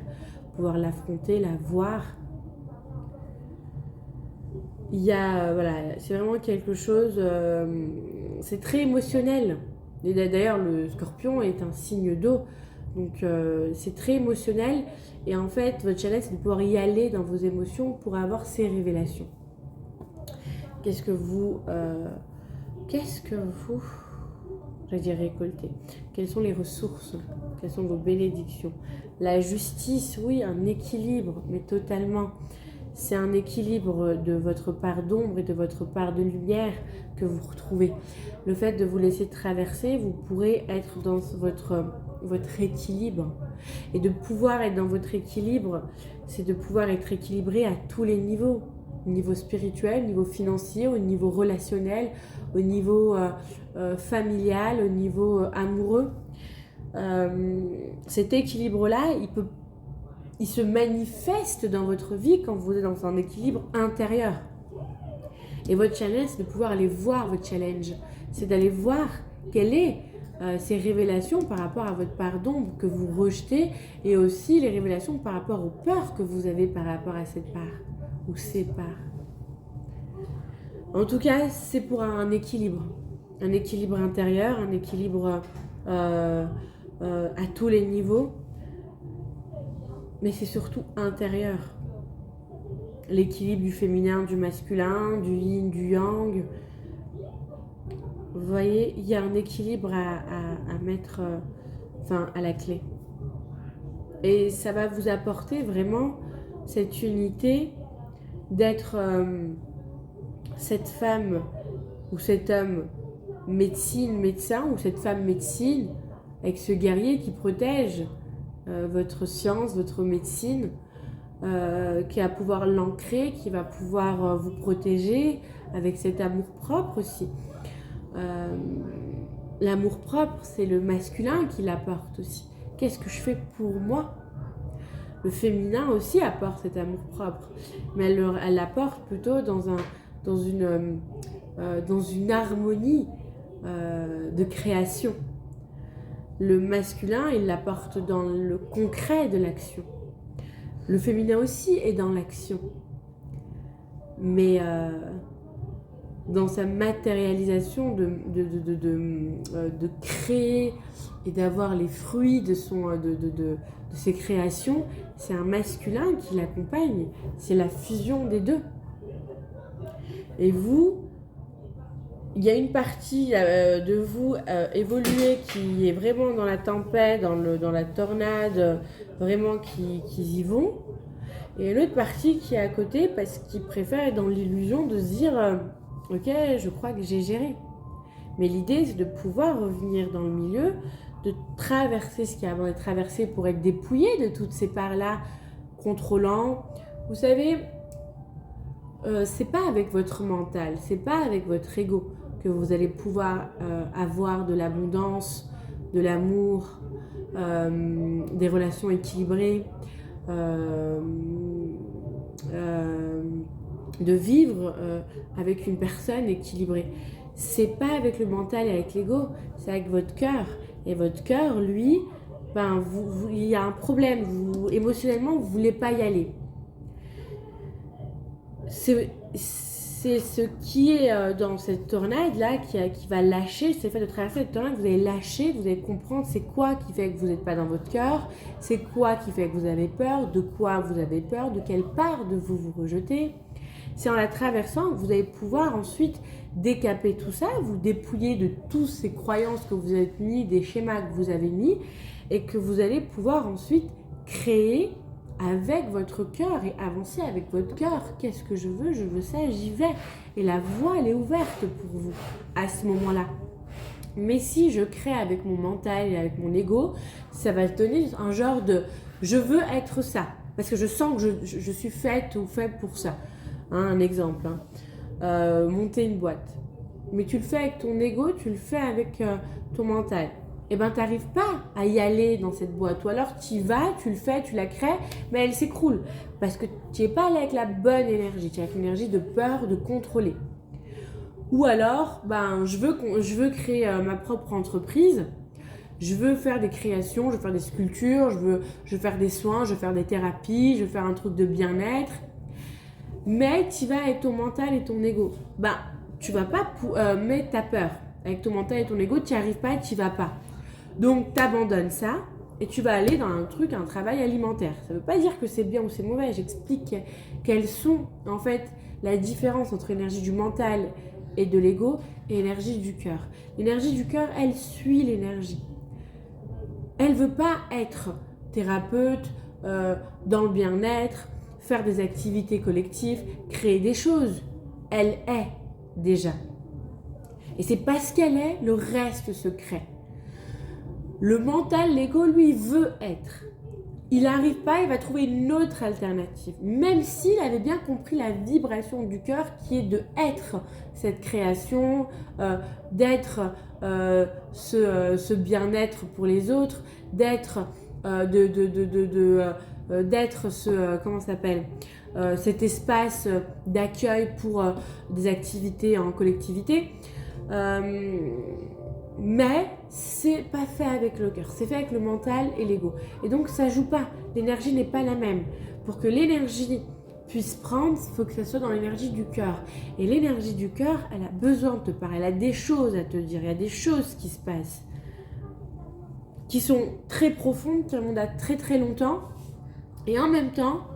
pouvoir l'affronter, la voir. Il y a, voilà, c'est vraiment quelque chose, c'est très émotionnel. Et d'ailleurs, le scorpion est un signe d'eau, donc c'est très émotionnel. Et en fait, votre challenge, c'est de pouvoir y aller dans vos émotions pour avoir ces révélations. Qu'est-ce que vous j'allais dire récolter? Quelles sont les ressources? Quelles sont vos bénédictions? La justice, oui, un équilibre, mais totalement. C'est un équilibre de votre part d'ombre et de votre part de lumière que vous retrouvez. Le fait de vous laisser traverser, vous pourrez être dans votre équilibre. Et de pouvoir être dans votre équilibre, c'est de pouvoir être équilibré à tous les niveaux. Au niveau spirituel, au niveau financier, au niveau relationnel, au niveau familial, au niveau amoureux. Cet équilibre-là, il se manifeste dans votre vie quand vous êtes dans un équilibre intérieur. Et votre challenge, c'est de pouvoir aller voir votre challenge. C'est d'aller voir quelles sont ces révélations par rapport à votre part d'ombre que vous rejetez, et aussi les révélations par rapport aux peurs que vous avez par rapport à cette part ou ces parts. En tout cas, c'est pour un équilibre intérieur, un équilibre à tous les niveaux. Mais c'est surtout intérieur. L'équilibre du féminin, du masculin, du yin, du yang. Vous voyez, il y a un équilibre à mettre à la clé. Et ça va vous apporter vraiment cette unité d'être cette femme ou cet homme médecin, ou cette femme médecine, avec ce guerrier qui protège votre science, votre médecine, qui va pouvoir l'ancrer, qui va pouvoir vous protéger avec cet amour-propre aussi. L'amour-propre, c'est le masculin qui l'apporte aussi. Qu'est-ce que je fais pour moi? Le féminin aussi apporte cet amour-propre, mais elle l'apporte plutôt dans une harmonie de création. Le masculin, il l'apporte dans le concret de l'action. Le féminin aussi est dans l'action, mais dans sa matérialisation de créer et d'avoir les fruits de ses créations, c'est un masculin qui l'accompagne. C'est la fusion des deux. Et vous, il y a une partie de vous évoluée qui est vraiment dans la tempête, dans la tornade, vraiment qui y vont. Et l'autre partie qui est à côté parce qu'ils préfèrent être dans l'illusion de se dire ok, je crois que j'ai géré. Mais l'idée, c'est de pouvoir revenir dans le milieu, de traverser ce qui a avant d'être traversé pour être dépouillé de toutes ces parts-là, contrôlant. Vous savez, c'est pas avec votre mental, c'est pas avec votre ego que vous allez pouvoir avoir de l'abondance, de l'amour, des relations équilibrées, de vivre avec une personne équilibrée. C'est pas avec le mental et avec l'ego, c'est avec votre cœur. Et votre cœur, lui, il y a un problème, émotionnellement, vous ne voulez pas y aller. C'est ce qui est dans cette tornade-là qui va lâcher, c'est le fait de traverser cette tornade, vous allez lâcher, vous allez comprendre c'est quoi qui fait que vous n'êtes pas dans votre cœur, c'est quoi qui fait que vous avez peur, de quoi vous avez peur, de quelle part de vous vous rejetez. C'est en la traversant que vous allez pouvoir ensuite décaper tout ça, vous dépouiller de toutes ces croyances que vous avez mis, des schémas que vous avez mis, et que vous allez pouvoir ensuite créer avec votre cœur et avancer avec votre cœur. Qu'est-ce que je veux ça, j'y vais. Et la voie, elle est ouverte pour vous à ce moment-là. Mais si je crée avec mon mental et avec mon ego, ça va donner un genre de « je veux être ça ». Parce que je sens que je suis faite ou fait pour ça. Un exemple, monter une boîte. Mais tu le fais avec ton ego, tu le fais avec ton mental. Eh bien, tu n'arrives pas à y aller dans cette boîte. Ou alors, tu y vas, tu le fais, tu la crées, mais elle s'écroule. Parce que tu n'es pas allé avec la bonne énergie. Tu es avec l'énergie de peur, de contrôler. Ou alors, je veux créer ma propre entreprise. Je veux faire des créations, je veux faire des sculptures, je veux faire des soins, je veux faire des thérapies, je veux faire un truc de bien-être. Mais tu vas avec ton mental et ton ego. Tu vas pas mettre ta peur. Avec ton mental et ton ego, tu n'y arrives pas et tu n'y vas pas. Donc, tu abandonnes ça et tu vas aller dans un travail alimentaire. Ça ne veut pas dire que c'est bien ou c'est mauvais. J'explique quelles sont, en fait, la différence entre l'énergie du mental et de l'ego et l'énergie du cœur. L'énergie du cœur, elle suit l'énergie. Elle ne veut pas être thérapeute, dans le bien-être, faire des activités collectives, créer des choses. Elle est déjà. Et c'est parce qu'elle est, le reste se crée. Le mental, l'ego, lui, veut être. Il n'arrive pas, il va trouver une autre alternative. Même s'il avait bien compris la vibration du cœur qui est de être cette création, d'être ce bien-être pour les autres, d'être d'être cet espace d'accueil pour des activités en collectivité. Mais c'est pas fait avec le cœur, c'est fait avec le mental et l'ego. Et donc ça joue pas, l'énergie n'est pas la même. Pour que l'énergie puisse prendre, il faut que ça soit dans l'énergie du cœur. Et l'énergie du cœur, elle a besoin de te parler, elle a des choses à te dire, il y a des choses qui se passent, qui sont très profondes, qui remontent à très très longtemps, et en même temps,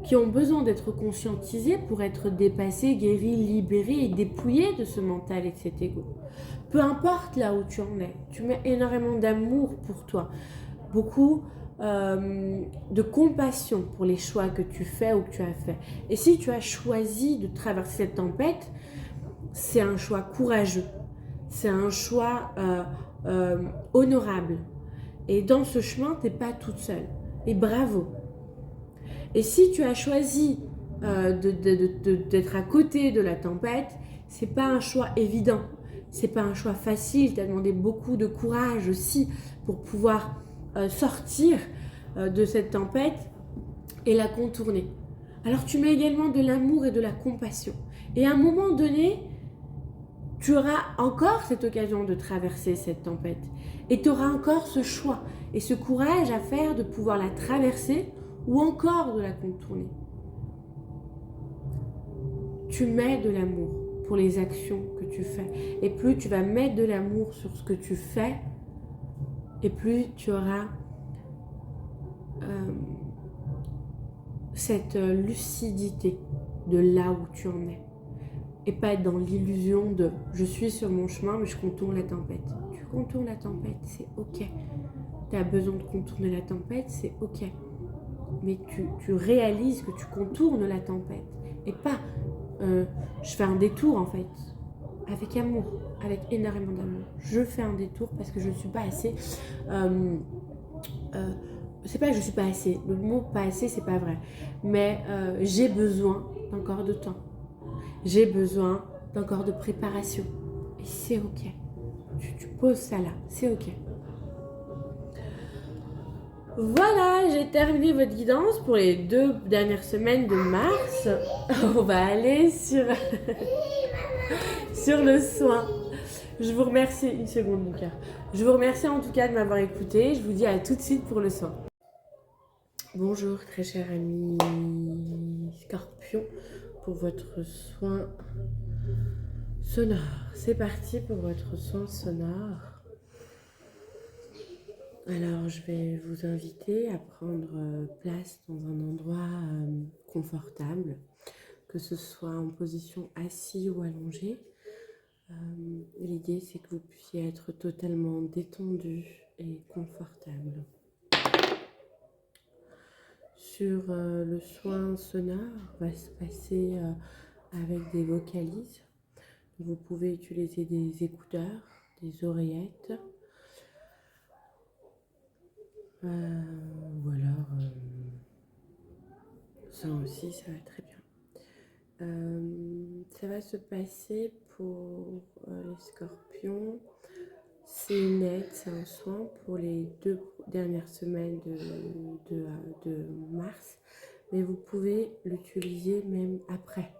qui ont besoin d'être conscientisées pour être dépassées, guéries, libérées et dépouillées de ce mental et de cet ego. Peu importe là où tu en es, tu mets énormément d'amour pour toi, beaucoup de compassion pour les choix que tu fais ou que tu as fait. Et si tu as choisi de traverser cette tempête, c'est un choix courageux, c'est un choix honorable. Et dans ce chemin, tu n'es pas toute seule. Et bravo. Et si tu as choisi d'être à côté de la tempête, c'est pas un choix évident, c'est pas un choix facile. Tu as demandé beaucoup de courage aussi pour pouvoir sortir de cette tempête et la contourner. Alors tu mets également de l'amour et de la compassion. Et à un moment donné, tu auras encore cette occasion de traverser cette tempête. Et tu auras encore ce choix et ce courage à faire de pouvoir la traverser ou encore de la contourner. Tu mets de l'amour pour les actions que tu fais. Et plus tu vas mettre de l'amour sur ce que tu fais, et plus tu auras cette lucidité de là où tu en es. Et pas être dans l'illusion de « je suis sur mon chemin, mais je contourne la tempête ». Tu contournes la tempête, c'est ok. Tu as besoin de contourner la tempête, c'est ok. Mais tu réalises que tu contournes la tempête. Et pas je fais un détour en fait. Avec amour, avec énormément d'amour. Je fais un détour parce que je ne suis pas assez... c'est pas que je suis pas assez. Le mot pas assez, c'est pas vrai. Mais j'ai besoin d'encore de temps. J'ai besoin d'encore de préparation. Et c'est ok. Tu poses ça là. C'est ok. Voilà, j'ai terminé votre guidance pour les 2 dernières semaines de mars. On va aller sur le soin. Je vous remercie, une seconde mon cœur. Je vous remercie en tout cas de m'avoir écouté. Je vous dis à tout de suite pour le soin. Bonjour très cher ami Scorpion pour votre soin sonore. C'est parti pour votre soin sonore. Alors je vais vous inviter à prendre place dans un endroit confortable, que ce soit en position assis ou allongé. L'idée c'est que vous puissiez être totalement détendu et confortable. Sur le soin sonore va se passer avec des vocalises. Vous pouvez utiliser des écouteurs, des oreillettes, ou alors ça aussi, ça va très bien. Ça va se passer pour les scorpions. C'est net, c'est un soin pour les 2 dernières semaines de mars, mais vous pouvez l'utiliser même après.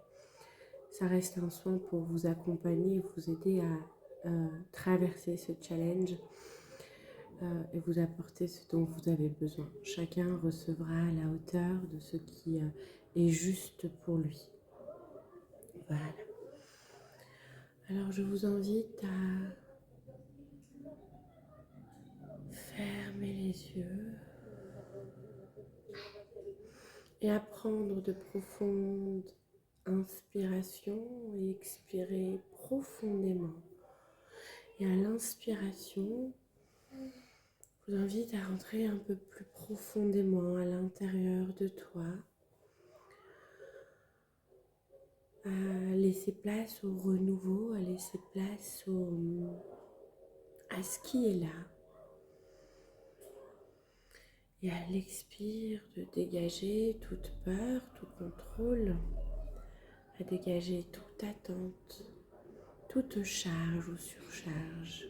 Ça reste un soin pour vous accompagner et vous aider à traverser ce challenge et vous apporter ce dont vous avez besoin. Chacun recevra à la hauteur de ce qui est juste pour lui. Voilà. Alors je vous invite à fermer les yeux et à prendre de profondes inspirations et expirer profondément. Et à l'inspiration, je vous invite à rentrer un peu plus profondément à l'intérieur de toi, à laisser place au renouveau, à laisser place à ce qui est là. Et à l'expire, de dégager toute peur, tout contrôle, à dégager toute attente, toute charge ou surcharge.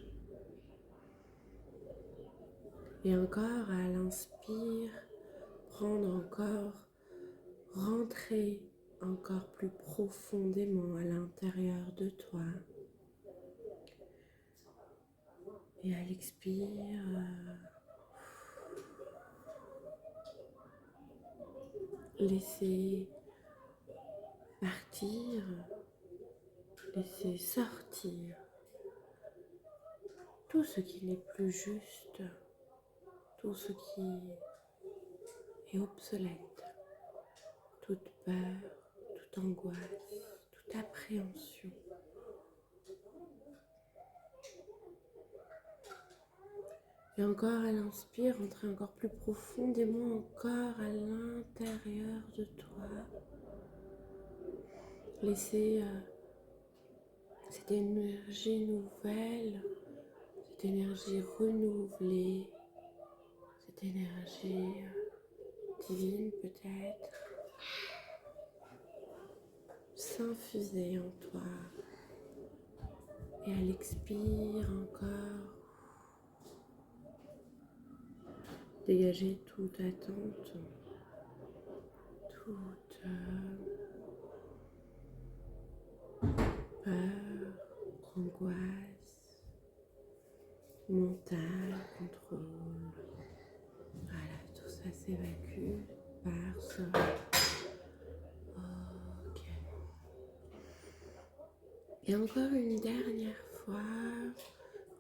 Et encore à l'inspire, prendre encore, rentrer encore plus profondément à l'intérieur de toi. Et à l'expire, laisser partir, laisser sortir tout ce qui n'est plus juste, tout ce qui est obsolète, toute peur, toute angoisse, toute appréhension. Et encore à l'inspire, entrer encore plus profondément encore à l'intérieur de toi. Laisser cette énergie nouvelle, cette énergie renouvelée, cette énergie divine peut-être, s'infuser en toi. Et à l'expire encore, dégager toute attente, toute peur, angoisse, mentale, contrôle. Voilà, tout ça s'évacue, part, sort. Ok. Et encore une dernière fois,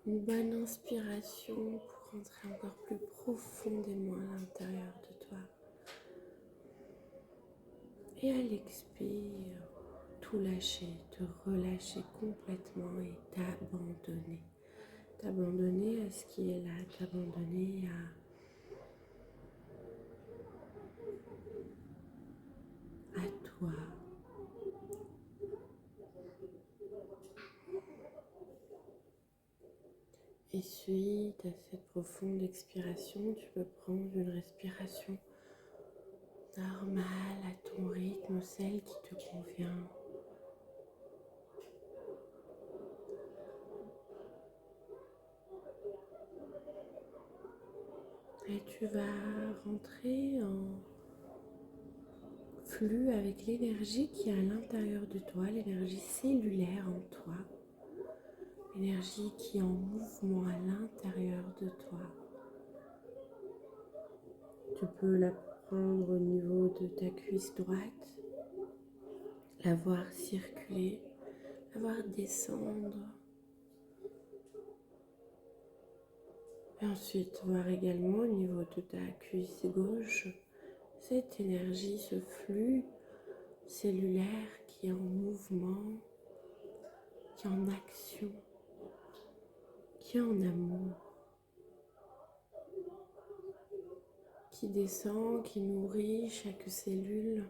une bonne inspiration pour rentrer encore plus profondément à l'intérieur de toi. Et à l'expire, tout lâcher, te relâcher complètement et t'abandonner. T'abandonner à ce qui est là, t'abandonner à toi. Et suite à cette profonde expiration, tu peux prendre une respiration normale à ton rythme, celle qui te convient. Et tu vas rentrer en flux avec l'énergie qui est à l'intérieur de toi, l'énergie cellulaire en toi. Énergie qui est en mouvement à l'intérieur de toi. Tu peux la prendre au niveau de ta cuisse droite, la voir circuler, la voir descendre. Et ensuite, voir également au niveau de ta cuisse gauche, cette énergie, ce flux cellulaire qui est en mouvement, qui est en action, qui est en amour, qui descend, qui nourrit chaque cellule,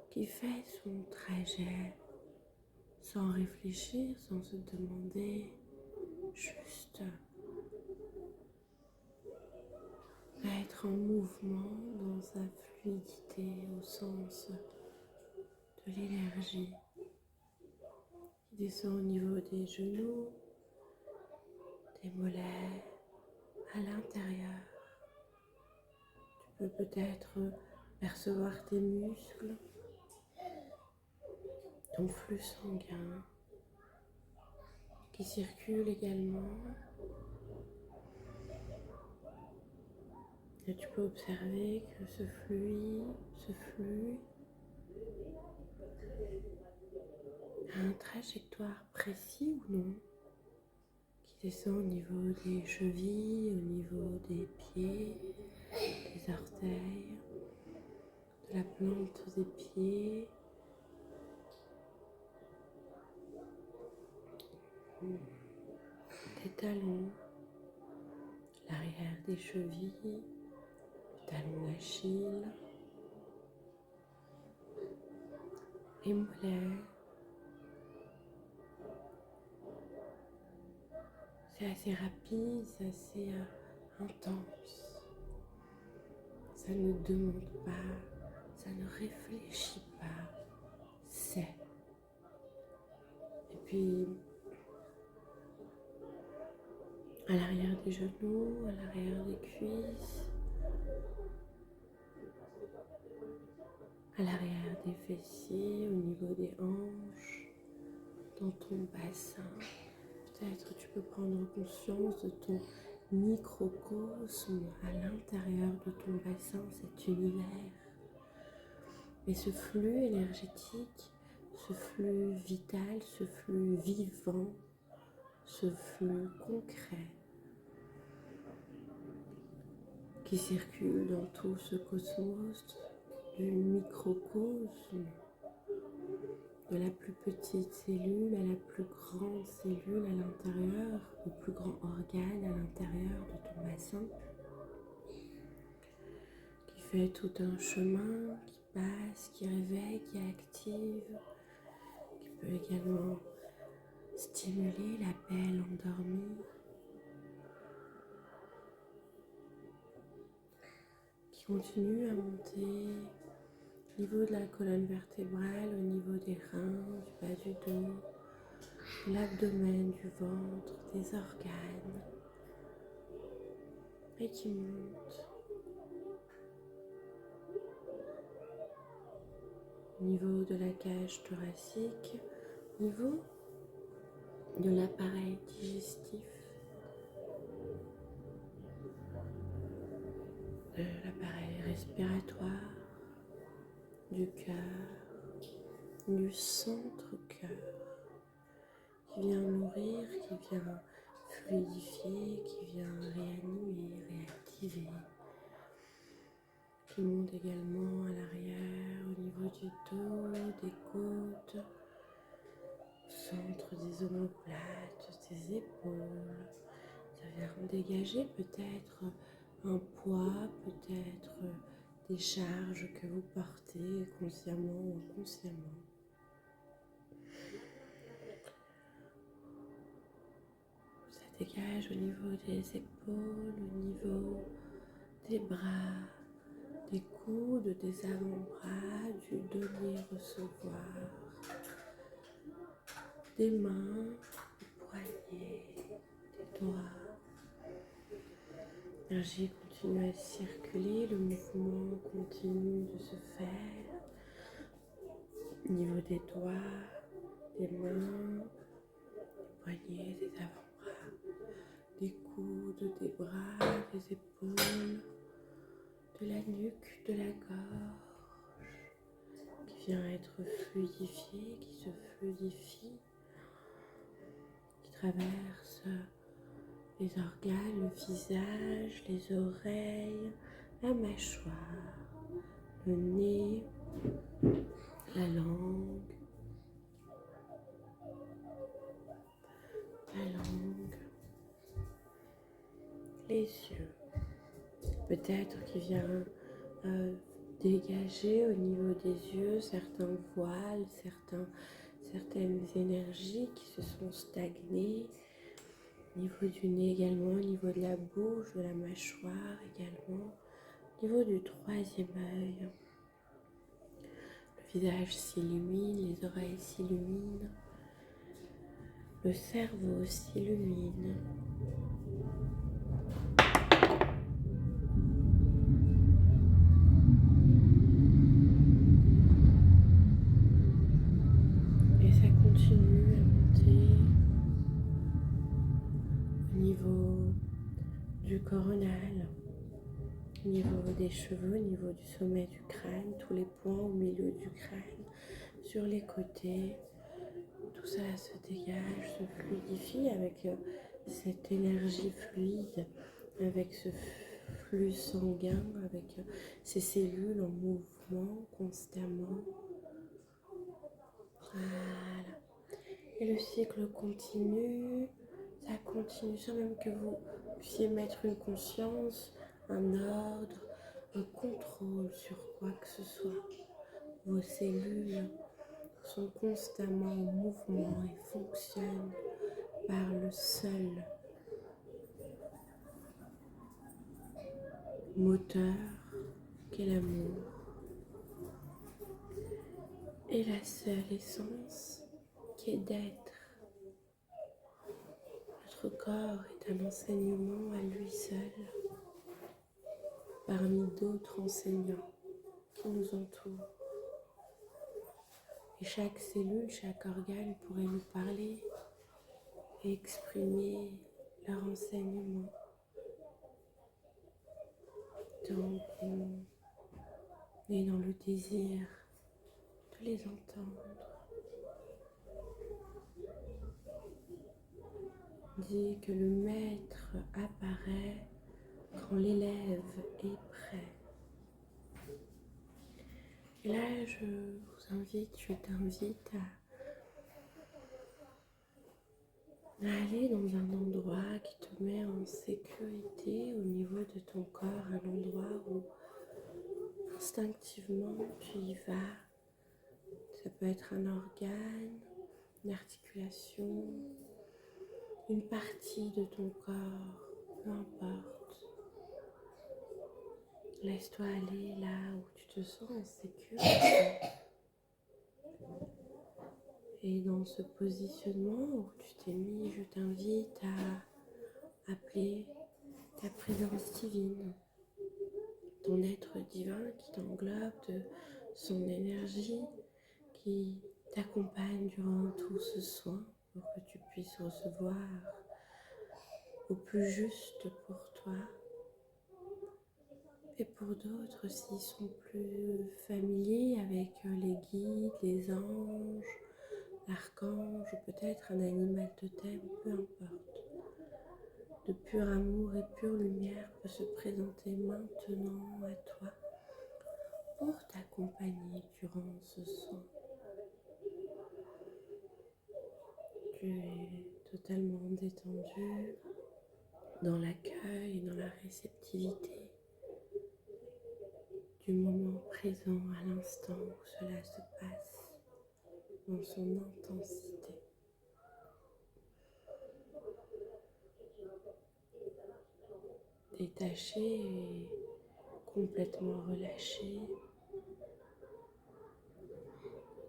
qui fait son trajet sans réfléchir, sans se demander, juste à être en mouvement dans sa fluidité au sens de l'énergie qui descend au niveau des genoux, des mollets, à l'intérieur. Tu peux peut-être percevoir tes muscles, ton flux sanguin qui circule également. Et tu peux observer que ce flux a une trajectoire précise ou non, qui descend au niveau des chevilles, au niveau des pieds, des orteils, de la plante des pieds, des talons, l'arrière des chevilles, le talon d'Achille, les mollets. C'est assez rapide, c'est assez intense. Ça ne demande pas, ça ne réfléchit pas, c'est. Et puis, à l'arrière des genoux, à l'arrière des cuisses, à l'arrière des fessiers, au niveau des hanches, dans ton bassin. Peut-être tu peux prendre conscience de ton microcosme à l'intérieur de ton bassin, cet univers. Et ce flux énergétique, ce flux vital, ce flux vivant, ce flux concret qui circule dans tout ce cosmos, du microcosme, de la plus petite cellule à la plus grande cellule à l'intérieur, au plus grand organe à l'intérieur de ton bassin, qui fait tout un chemin, qui passe, qui réveille, qui active, qui peut également stimuler la belle endormie, qui continue à monter au niveau de la colonne vertébrale, au niveau des reins, du bas du dos, de l'abdomen, du ventre, des organes, et qui monte au niveau de la cage thoracique, au niveau de l'appareil digestif, de l'appareil respiratoire, du cœur, du centre-cœur, qui vient nourrir, qui vient fluidifier, qui vient réanimer, réactiver, qui monte également à l'arrière, au niveau du dos, des côtes, au centre des omoplates, des épaules. Ça vient dégager peut-être un poids, peut-être des charges que vous portez consciemment ou inconsciemment. Ça dégage au niveau des épaules, au niveau des bras, des coudes, des avant-bras, du donner-recevoir, des mains, des poignets, des doigts. L'énergie continue à circuler, le mouvement continue de se faire au niveau des doigts, des mains, des poignets, des avant-bras, des coudes, des bras, des épaules, de la nuque, de la gorge, qui vient être fluidifié, qui se fluidifie, qui traverse les organes, le visage, les oreilles, la mâchoire, le nez, la langue, les yeux. Peut-être qu'il vient dégager au niveau des yeux certains voiles, certaines énergies qui se sont stagnées. Au niveau du nez également, au niveau de la bouche, de la mâchoire également, au niveau du troisième œil. Le visage s'illumine, les oreilles s'illuminent, le cerveau s'illumine. Et ça continue à monter au niveau du coronal, au niveau des cheveux, au niveau du sommet du crâne, tous les points au milieu du crâne, sur les côtés. Tout ça se dégage, se fluidifie avec cette énergie fluide, avec ce flux sanguin, avec ces cellules en mouvement constamment. Voilà. Et le cycle continue, ça continue sans même que vous puissiez mettre une conscience, un ordre, un contrôle sur quoi que ce soit. Vos cellules sont constamment en mouvement et fonctionnent par le seul moteur qu'est l'amour et la seule essence qui est d'être. Notre corps est un enseignement à lui seul parmi d'autres enseignants qui nous entourent. Et chaque cellule, chaque organe pourrait nous parler et exprimer leur enseignement. Donc on est dans le désir de les entendre. On dit que le maître apparaît quand l'élève est prêt. Et là, je t'invite à aller dans un endroit qui te met en sécurité au niveau de ton corps, un endroit où instinctivement tu y vas. Ça peut être un organe, une articulation, une partie de ton corps, peu importe. Laisse-toi aller là où tu te sens en sécurité. Et dans ce positionnement où tu t'es mis, je t'invite à appeler ta présence divine, ton être divin qui t'englobe de son énergie, qui t'accompagne durant tout ce soin pour que tu puisses recevoir au plus juste pour toi. Et pour d'autres, s'ils sont plus familiers avec les guides, les anges, l'archange ou peut-être un animal totem, peu importe. De pur amour et pure lumière peut se présenter maintenant à toi pour t'accompagner durant ce soin. Tu es totalement détendu dans l'accueil et dans la réceptivité du moment présent à l'instant où cela se passe dans son intensité. Détaché et complètement relâché,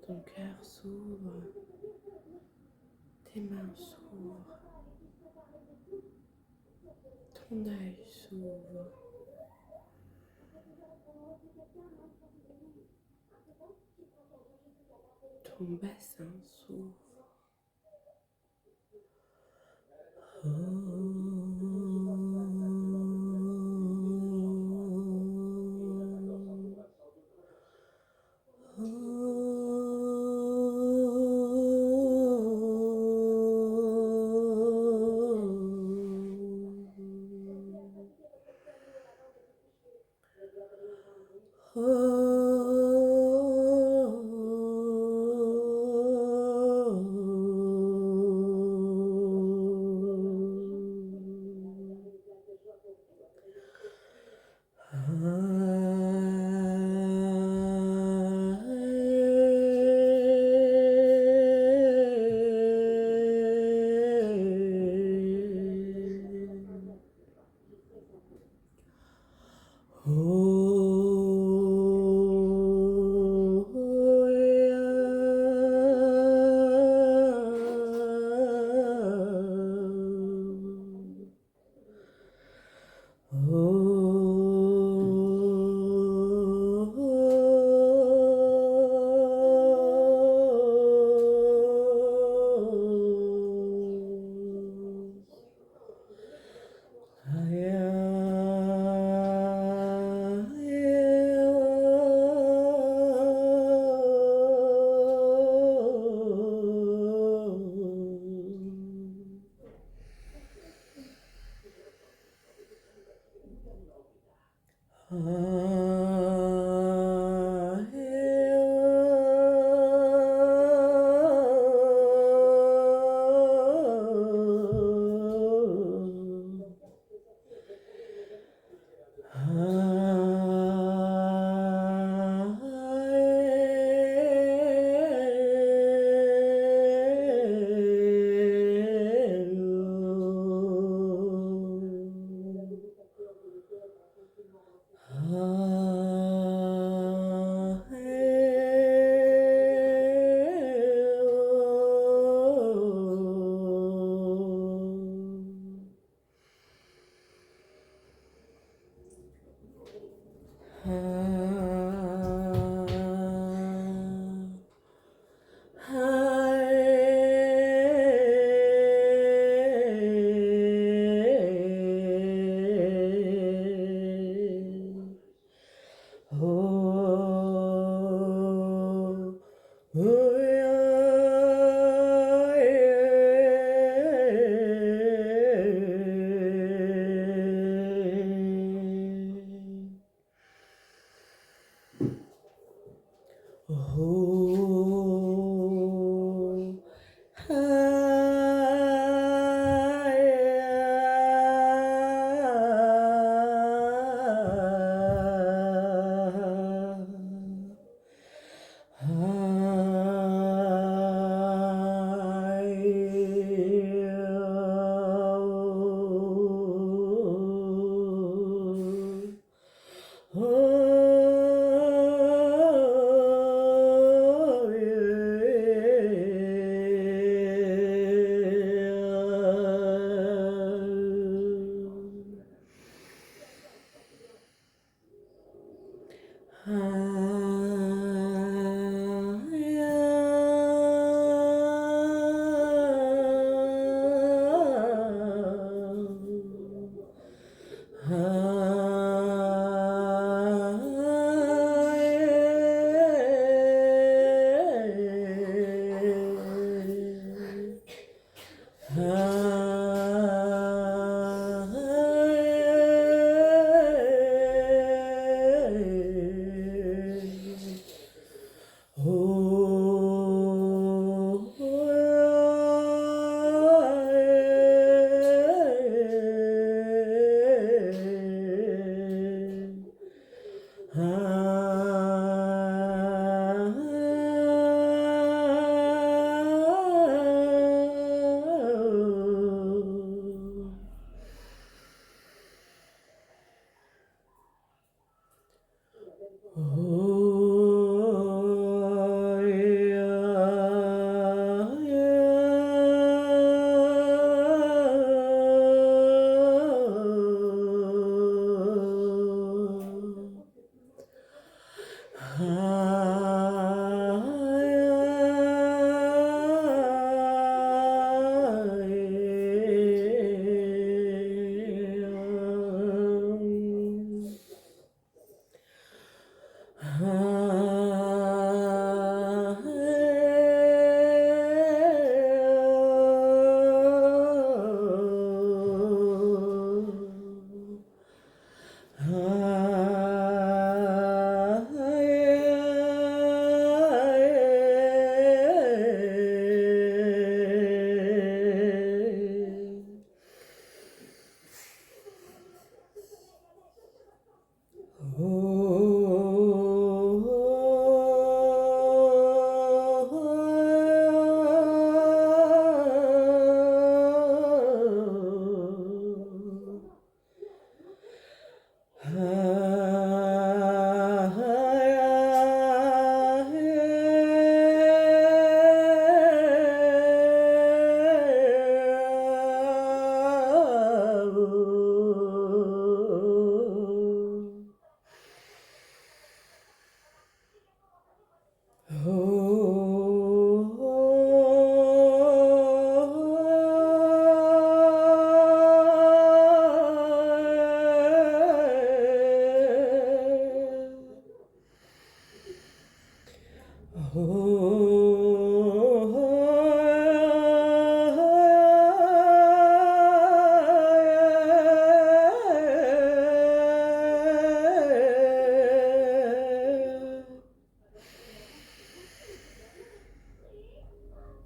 ton cœur s'ouvre, tes mains s'ouvrent, ton œil s'ouvre. Ton bassin s'ouvre,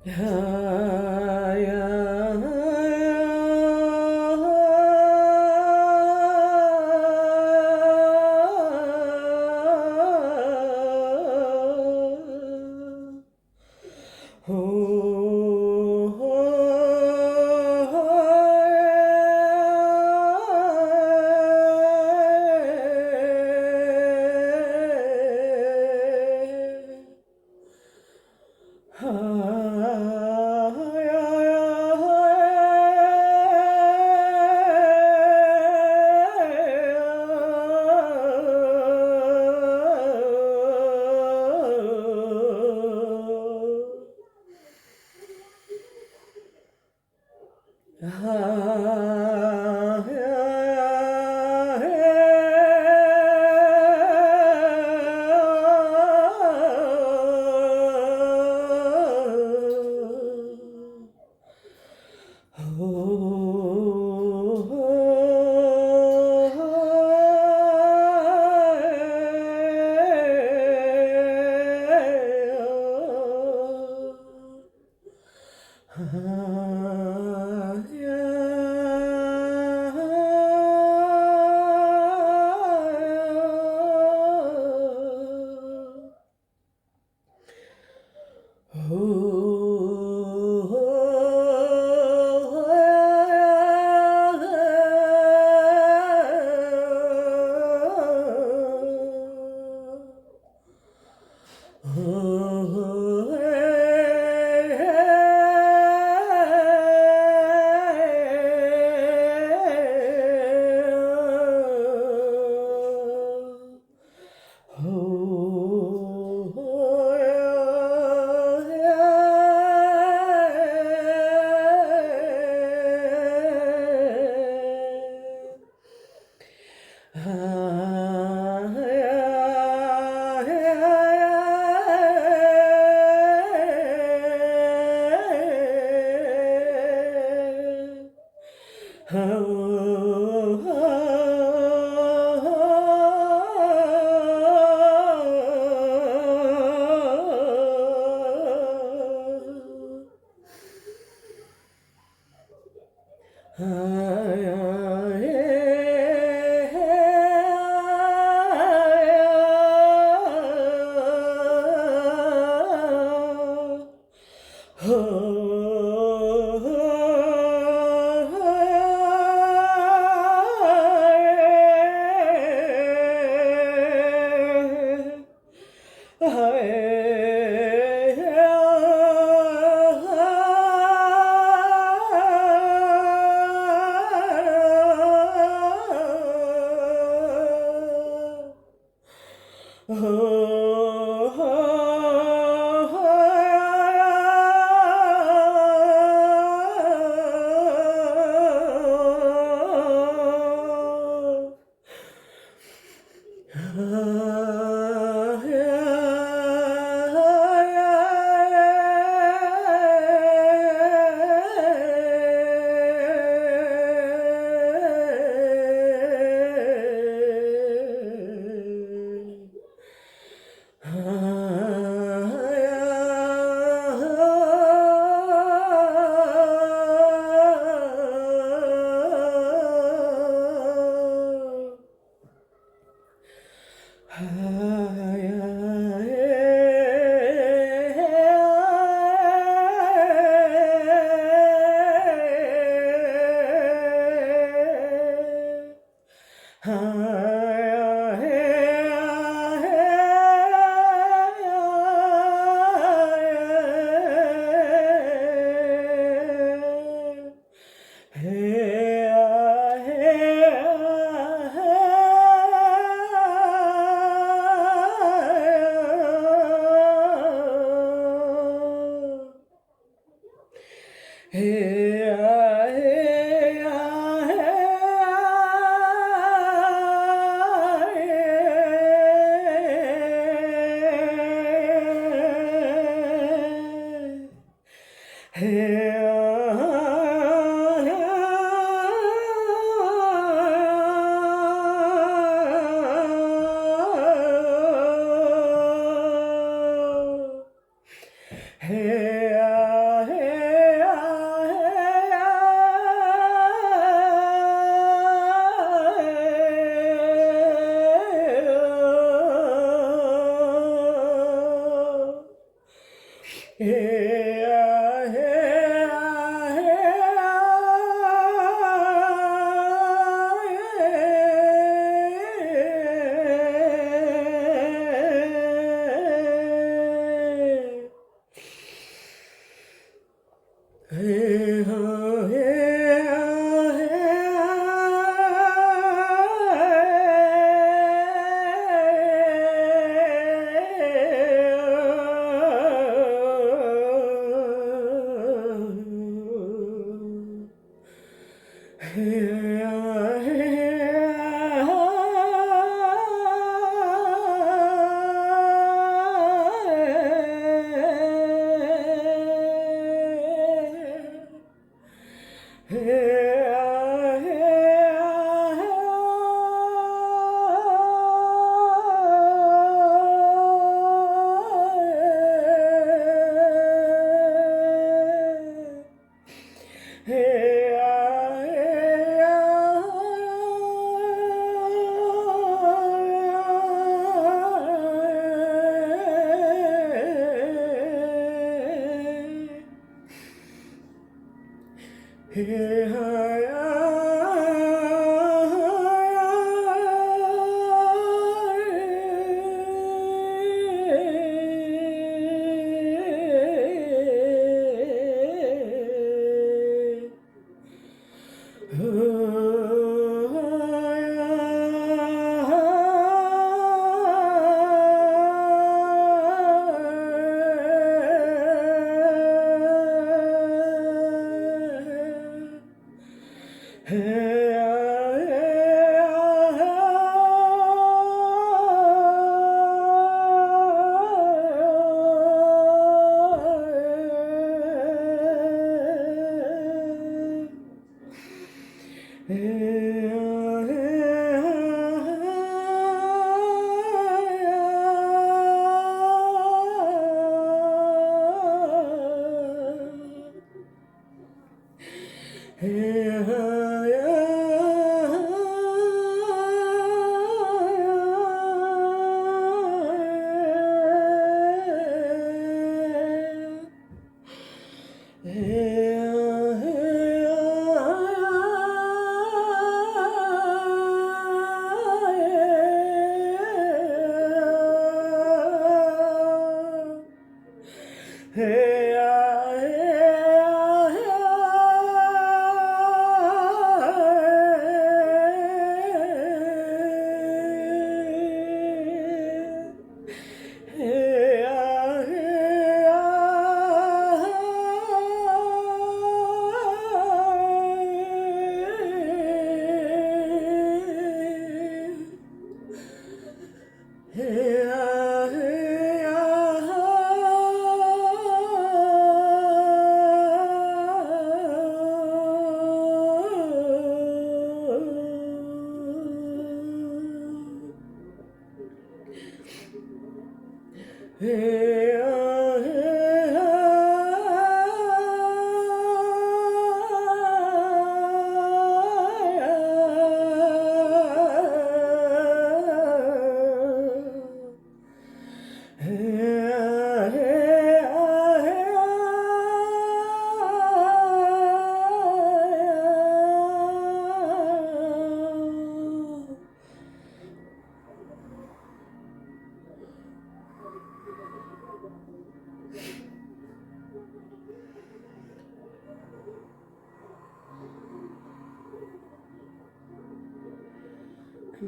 Hey,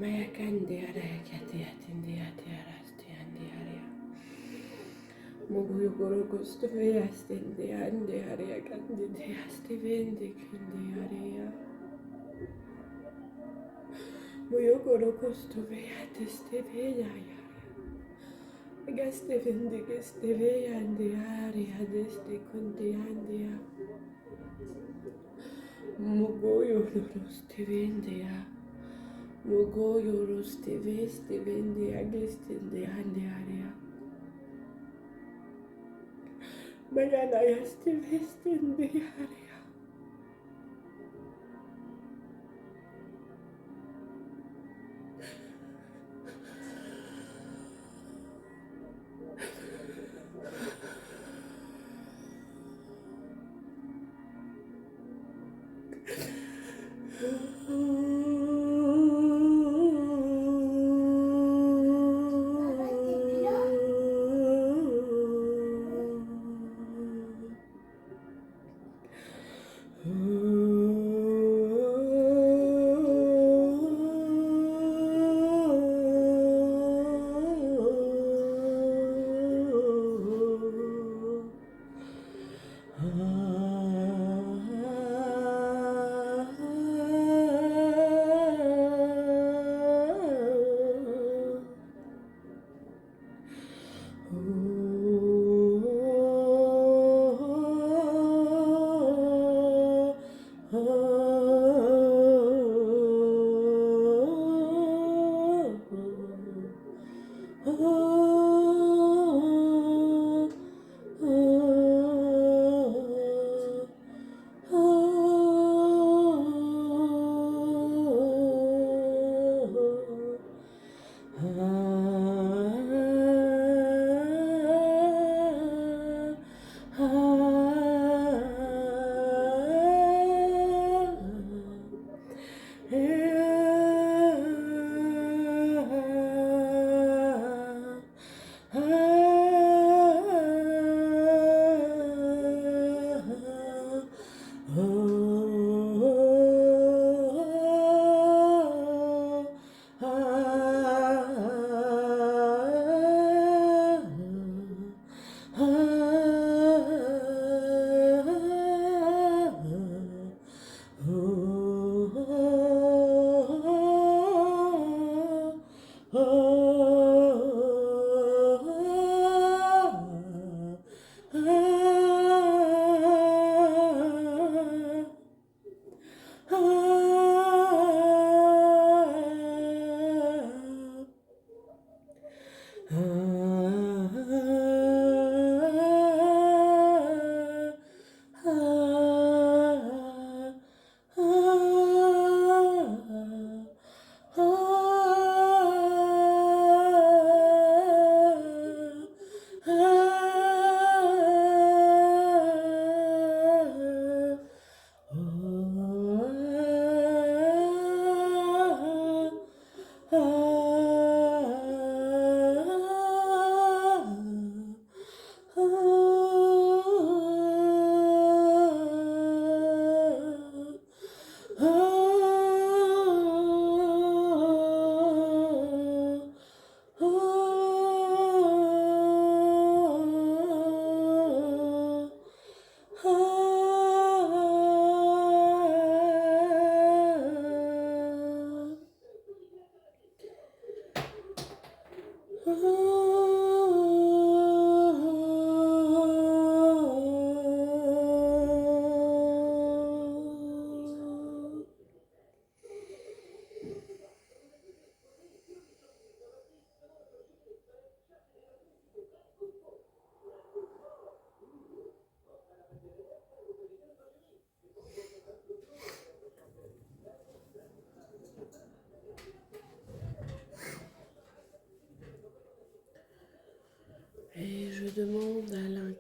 Maya kande araya kate atende ate araste ande araya. Moguyo goro gusto ve astende ande araya kande de aste vende kinde araya. Moyo goro gusto ve ateste ve ya ya. Gaste vende gaste ve ande araya deste kunde ande ya. Mogoyo roste vende ya. Mogoyo roste veste vende ya gestende ande araya. Mañana ya este vestende araya.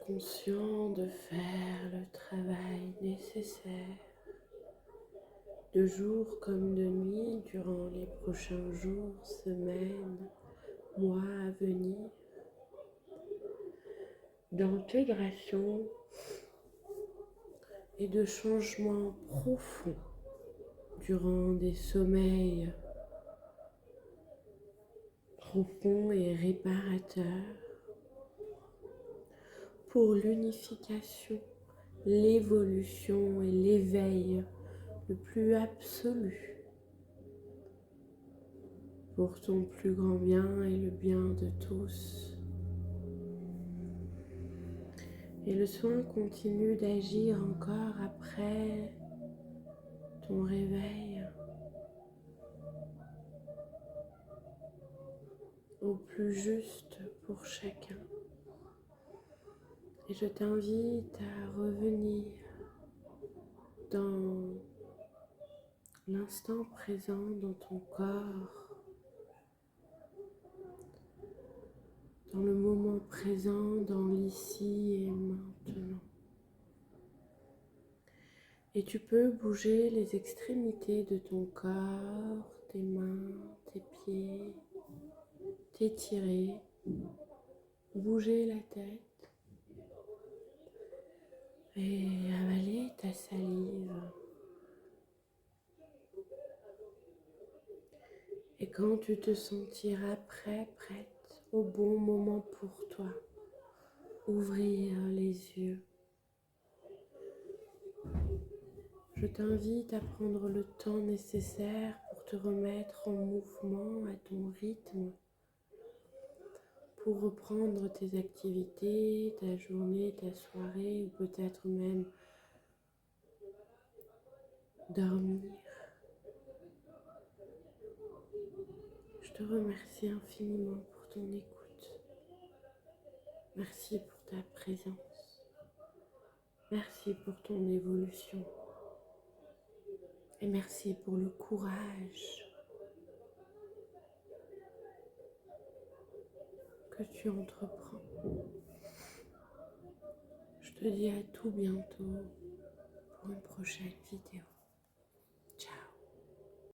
conscient de faire le travail nécessaire, de jour comme de nuit, durant les prochains jours, semaines, mois à venir, d'intégration et de changement profond durant des sommeils profonds et réparateurs pour l'unification, l'évolution et l'éveil le plus absolu pour ton plus grand bien et le bien de tous. Et le soin continue d'agir encore après ton réveil au plus juste pour chacun. Et je t'invite à revenir dans l'instant présent, dans ton corps, dans le moment présent, dans l'ici et maintenant. Et tu peux bouger les extrémités de ton corps, tes mains, tes pieds, t'étirer, bouger la tête et avaler ta salive. Et quand tu te sentiras prêt, prête, au bon moment pour toi, ouvrir les yeux. Je t'invite à prendre le temps nécessaire pour te remettre en mouvement à ton rythme, pour reprendre tes activités, ta journée, ta soirée, ou peut-être même dormir. Je te remercie infiniment pour ton écoute. Merci pour ta présence. Merci pour ton évolution. Et merci pour le courage que tu entreprends. Je te dis à tout bientôt pour une prochaine vidéo.